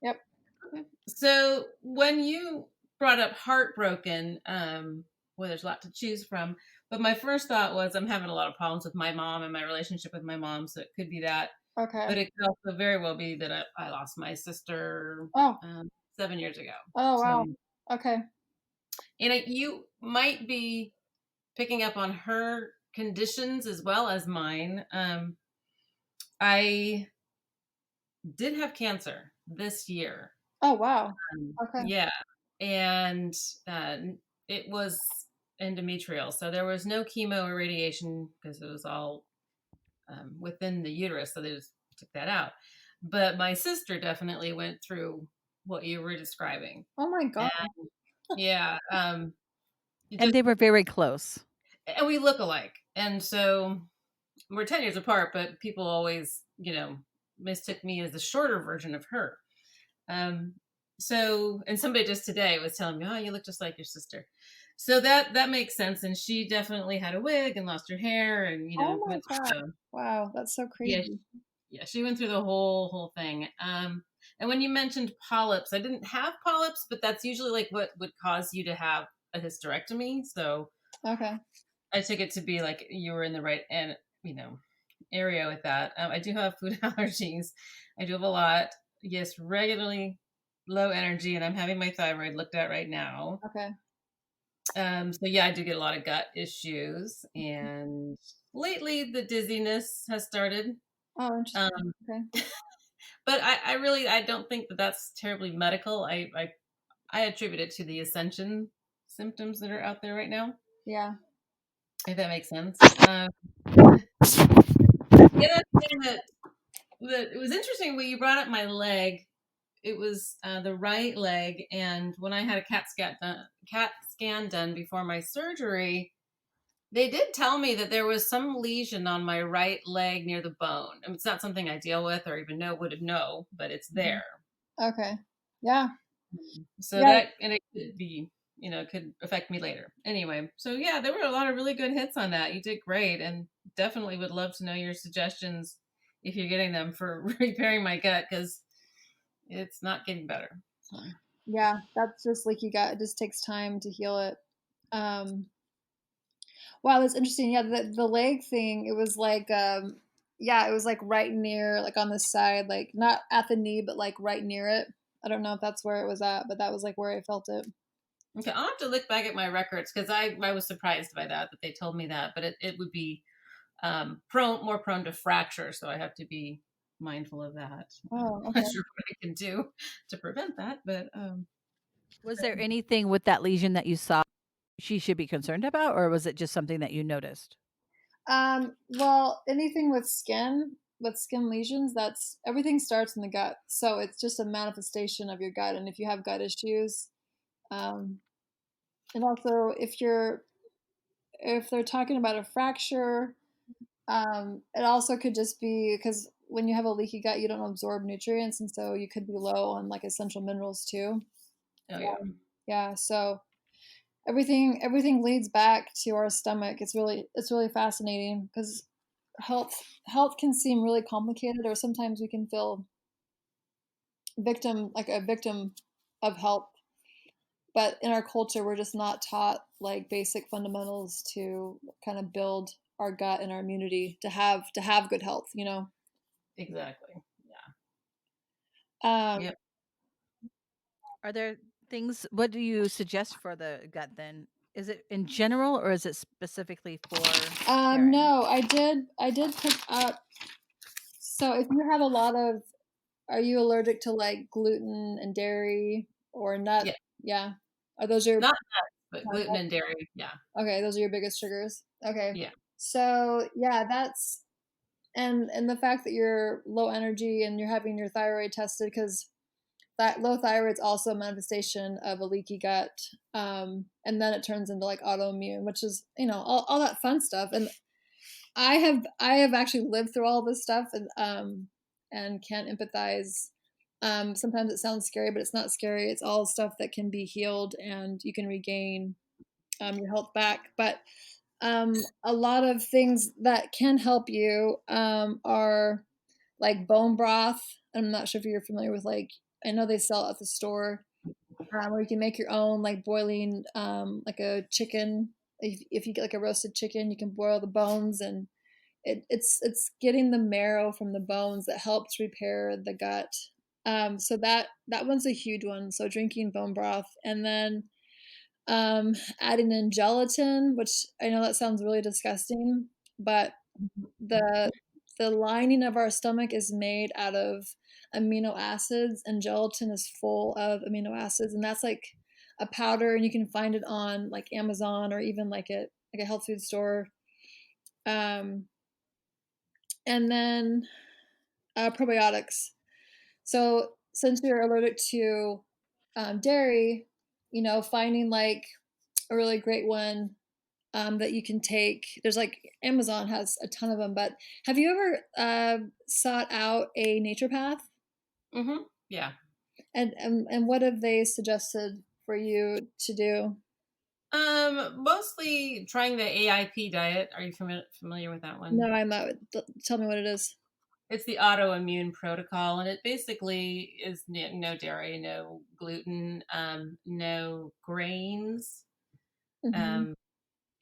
Yep. Okay. So when you brought up heartbroken, well, there's a lot to choose from, but my first thought was I'm having a lot of problems with my mom and my relationship with my mom, so it could be that. Okay. But it could also very well be that I lost my sister 7 years ago. Oh, wow. Okay. And you might be picking up on her conditions as well as mine. I did have cancer this year. Oh, wow. Okay. Yeah. And it was endometrial. So there was no chemo or radiation because it was all within the uterus. So they just took that out. But my sister definitely went through what you were describing. Oh, my God. And, yeah. And they were very close. And we look alike. And so we're 10 years apart, but people always, mistook me as the shorter version of her. So, and somebody just today was telling me, oh, you look just like your sister. So that makes sense. And she definitely had a wig and lost her hair and, oh my God. Wow. That's so crazy. Yeah, she went through the whole thing. And when you mentioned polyps, I didn't have polyps, but that's usually like what would cause you to have a hysterectomy. So okay. I took it to be like you were in the right area with that. I do have food allergies. I do have a lot. Yes, regularly low energy, and I'm having my thyroid looked at right now. Okay. So yeah, I do get a lot of gut issues, and lately the dizziness has started. Oh, interesting. Okay. But I don't think that that's terribly medical. I attribute it to the ascension symptoms that are out there right now. Yeah. If that makes sense. The other thing that it was interesting when you brought up my leg. It was the right leg, and when I had a CAT scan done before my surgery, they did tell me that there was some lesion on my right leg near the bone. I mean, it's not something I deal with or even would know, but it's there. Okay. Yeah. So that, and it could be, could affect me later. Anyway, so yeah, there were a lot of really good hits on that. You did great, and definitely would love to know your suggestions if you're getting them for repairing my gut, because it's not getting better. So. Yeah, that's just leaky gut. It just takes time to heal it. Wow, that's interesting. Yeah, the leg thing, it was like it was like right near, like on the side, like not at the knee, but like right near it. I don't know if that's where it was at, but that was like where I felt it. Okay, I'll have to look back at my records because I was surprised by that they told me that, but it would be more prone to fracture, so I have to be mindful of that. Oh, I'm okay. not sure what I can do to prevent that, but Was there anything with that lesion that you saw she should be concerned about, or was it just something that you noticed? Well, anything with skin lesions, that's everything starts in the gut. So it's just a manifestation of your gut. And if you have gut issues, um, and also if they're talking about a fracture, it also could just be because when you have a leaky gut, you don't absorb nutrients, and so you could be low on like essential minerals too. oh yeah. Yeah, so everything leads back to our stomach. It's really fascinating because health can seem really complicated, or sometimes we can feel a victim of health. But in our culture, we're just not taught like basic fundamentals to kind of build our gut and our immunity to have good health. Exactly. Um, Yep. Are there things what do you suggest for the gut then? Is it in general or is it specifically for Karen? no, I did pick up. So if you have a lot of, are you allergic to like gluten and dairy or nut? Yeah. Yeah. Are those your Not nuts, but gluten and dairy. Yeah. Okay, those are your biggest triggers. Okay. Yeah. So yeah, and the fact that you're low energy and you're having your thyroid tested, because that low thyroid is also a manifestation of a leaky gut. And then it turns into like autoimmune, which is, all that fun stuff. And I have actually lived through all this stuff, and can empathize. Sometimes it sounds scary, but it's not scary. It's all stuff that can be healed and you can regain your health back. But a lot of things that can help you are like bone broth. I'm not sure if you're familiar with, like, I know they sell it at the store, or you can make your own, like boiling like a chicken. If you get like a roasted chicken, you can boil the bones, and it's getting the marrow from the bones that helps repair the gut. So that one's a huge one. So drinking bone broth, and then adding in gelatin, which I know that sounds really disgusting, but the the lining of our stomach is made out of amino acids, and gelatin is full of amino acids, and that's like a powder, and you can find it on like Amazon or even like a health food store. Um, and then probiotics. So since you're allergic to dairy, finding like a really great one that you can take. There's like Amazon has a ton of them, but have you ever sought out a naturopath? Mm-hmm. Yeah. And what have they suggested for you to do? Mostly trying the AIP diet. Are you familiar with that one? No, I'm not. Tell me what it is. It's the autoimmune protocol, and it basically is no dairy, no gluten, no grains. Mm-hmm.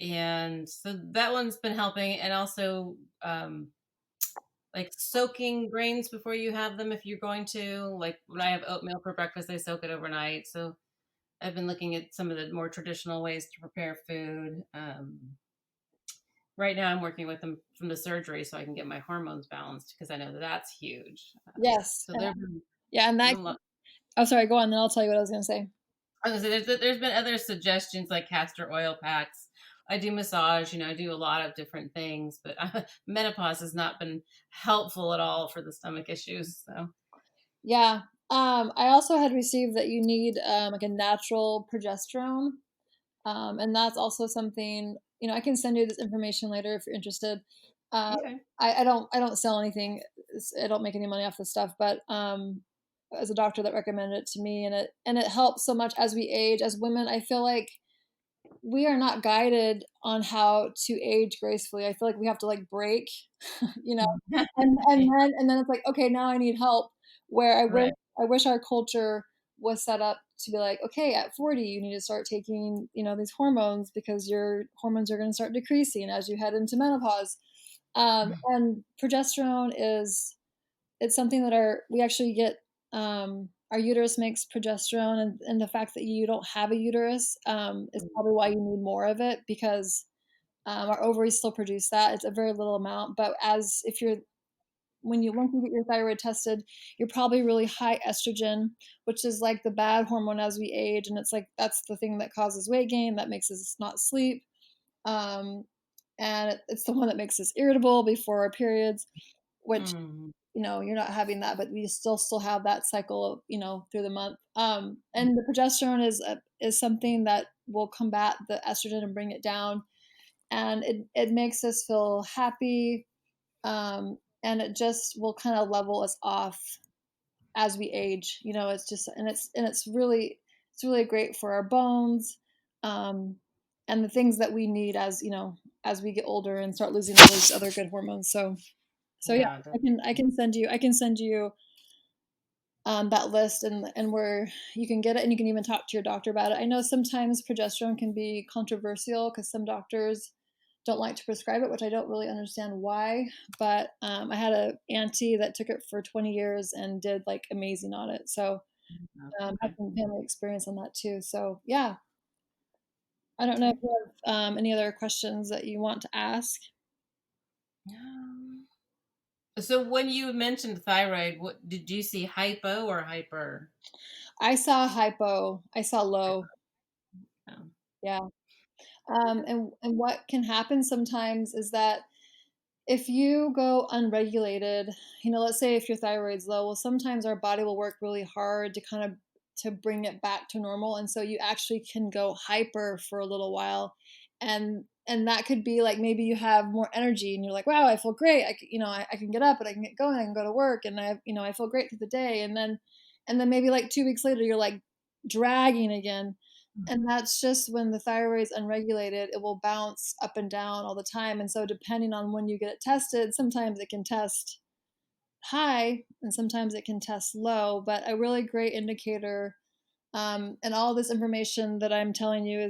And so that one's been helping, and also like soaking grains before you have them if you're going to. Like when I have oatmeal for breakfast, I soak it overnight. So I've been looking at some of the more traditional ways to prepare food. Right now, I'm working with them from the surgery so I can get my hormones balanced because I know that that's huge. Yes. So there, Yeah, and that. Oh, sorry. Go on, then I'll tell you what I was going to say. I was gonna say there's been other suggestions like castor oil packs. I do massage, I do a lot of different things, but menopause has not been helpful at all for the stomach issues. So Yeah. I also had received that you need like a natural progesterone. And that's also something, I can send you this information later if you're interested. okay. I don't sell anything. I don't make any money off this stuff, but as a doctor that recommended it to me, and it helps so much as we age as women. I feel like we are not guided on how to age gracefully. I feel like we have to like break, you know, and then it's like, okay, now I need help. Where Right. I wish our culture was set up to be like, okay, at 40 you need to start taking, these hormones, because your hormones are going to start decreasing as you head into menopause. And progesterone it's something that we actually get our uterus makes progesterone, and the fact that you don't have a uterus is probably why you need more of it, because our ovaries still produce that. It's a very little amount, but once you get your thyroid tested, you're probably really high estrogen, which is like the bad hormone as we age, and it's like that's the thing that causes weight gain, that makes us not sleep, and it's the one that makes us irritable before our periods, which you're not having that, but we still have that cycle, through the month. And the progesterone is something that will combat the estrogen and bring it down, and it makes us feel happy, and it just will kind of level us off as we age. It's just it's really great for our bones, and the things that we need as we get older and start losing all those other good hormones. So yeah, I can send you that list, and where you can get it, and you can even talk to your doctor about it. I know sometimes progesterone can be controversial because some doctors don't like to prescribe it, which I don't really understand why. But I had an auntie that took it for 20 years and did like amazing on it. So I have some family experience on that too. So yeah, I don't know if you have any other questions that you want to ask. So when you mentioned thyroid, what did you see, hypo or hyper? I saw hypo. I saw low. Yeah. And what can happen sometimes is that if you go unregulated, let's say if your thyroid's low, well, sometimes our body will work really hard to bring it back to normal, and so you actually can go hyper for a little while, and that could be like maybe you have more energy, and you're like, wow, I feel great. I can get up and I can get going. I can go to work, and I feel great through the day, and then maybe like 2 weeks later, you're like dragging again. And that's just when the thyroid's unregulated, it will bounce up and down all the time. And so, depending on when you get it tested, sometimes it can test high and sometimes it can test low. But a really great indicator, and all this information that I'm telling you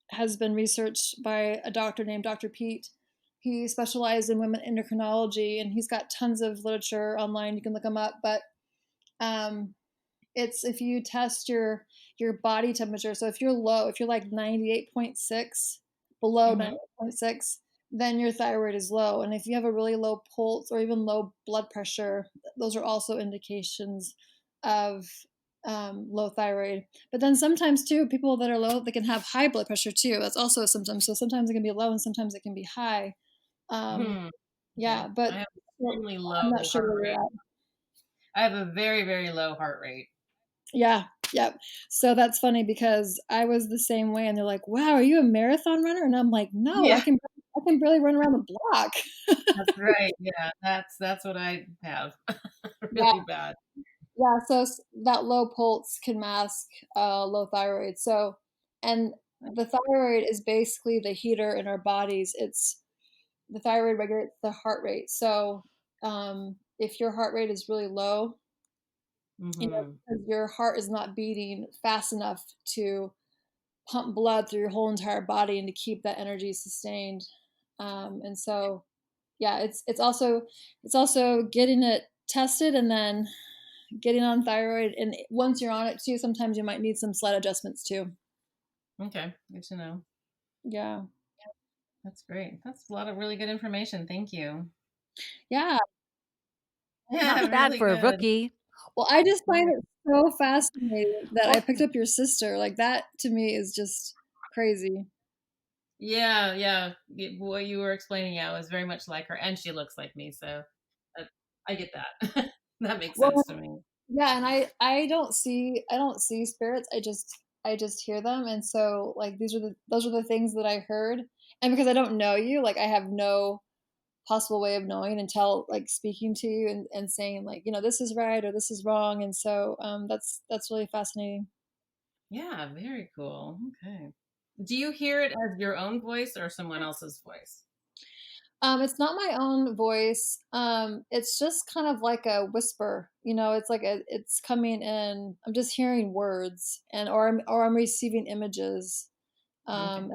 has been researched by a doctor named Dr. Pete. He specialized in women endocrinology, and he's got tons of literature online. You can look him up. But it's if you test your body temperature. So if you're low, if you're like 98.6, below 98.6, then your thyroid is low. And if you have a really low pulse or even low blood pressure, those are also indications of low thyroid. But then sometimes too, people that are low, they can have high blood pressure too. That's also a symptom. So sometimes it can be low and sometimes it can be high. Yeah, but I have extremely low I'm not sure heart where rate. you're at. I have a very, very low heart rate. Yeah, yep. So that's funny because I was the same way, and they're like, "Wow, are you a marathon runner?" And I'm like, "No, Yeah. I can barely run around the block." That's right. Yeah, that's what I have. Yeah, Really bad. yeah. So that low pulse can mask low thyroid. So, and the thyroid is basically the heater in our bodies. The thyroid regulates the heart rate. So, if your heart rate is really low, because your heart is not beating fast enough to pump blood through your whole entire body and to keep that energy sustained. And so, yeah, it's also getting it tested and then getting on thyroid. And once you're on it too, sometimes you might need some slight adjustments too. Okay, good to know. Yeah. That's great. That's a lot of really good information. Thank you. Yeah. Yeah, Not bad really for a good. rookie. Well, I just find it so fascinating that I picked up your sister. Like that to me is just crazy. Yeah. What you were explaining, yeah, was very much like her, and she looks like me, so I get that. That makes sense to me. Yeah, and I don't see spirits. I just hear them, and so like those are the things that I heard. And because I don't know you, like I have no possible way of knowing until like speaking to you and saying like, this is right or this is wrong. And so that's really fascinating. Yeah, very cool. Okay. Do you hear it as your own voice or someone else's voice? It's not my own voice. It's just kind of like a whisper. It's like it's coming in. I'm just hearing words, or I'm receiving images. Okay.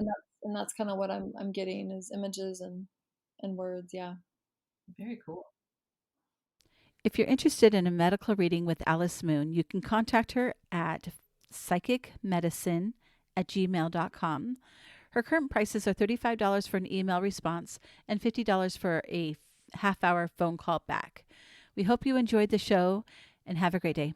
And that's kind of what I'm getting is images and words. Yeah. Very cool. If you're interested in a medical reading with Alice Moon, you can contact her at psychicmedicine@gmail.com. Her current prices are $35 for an email response and $50 for a half-hour phone call back. We hope you enjoyed the show and have a great day.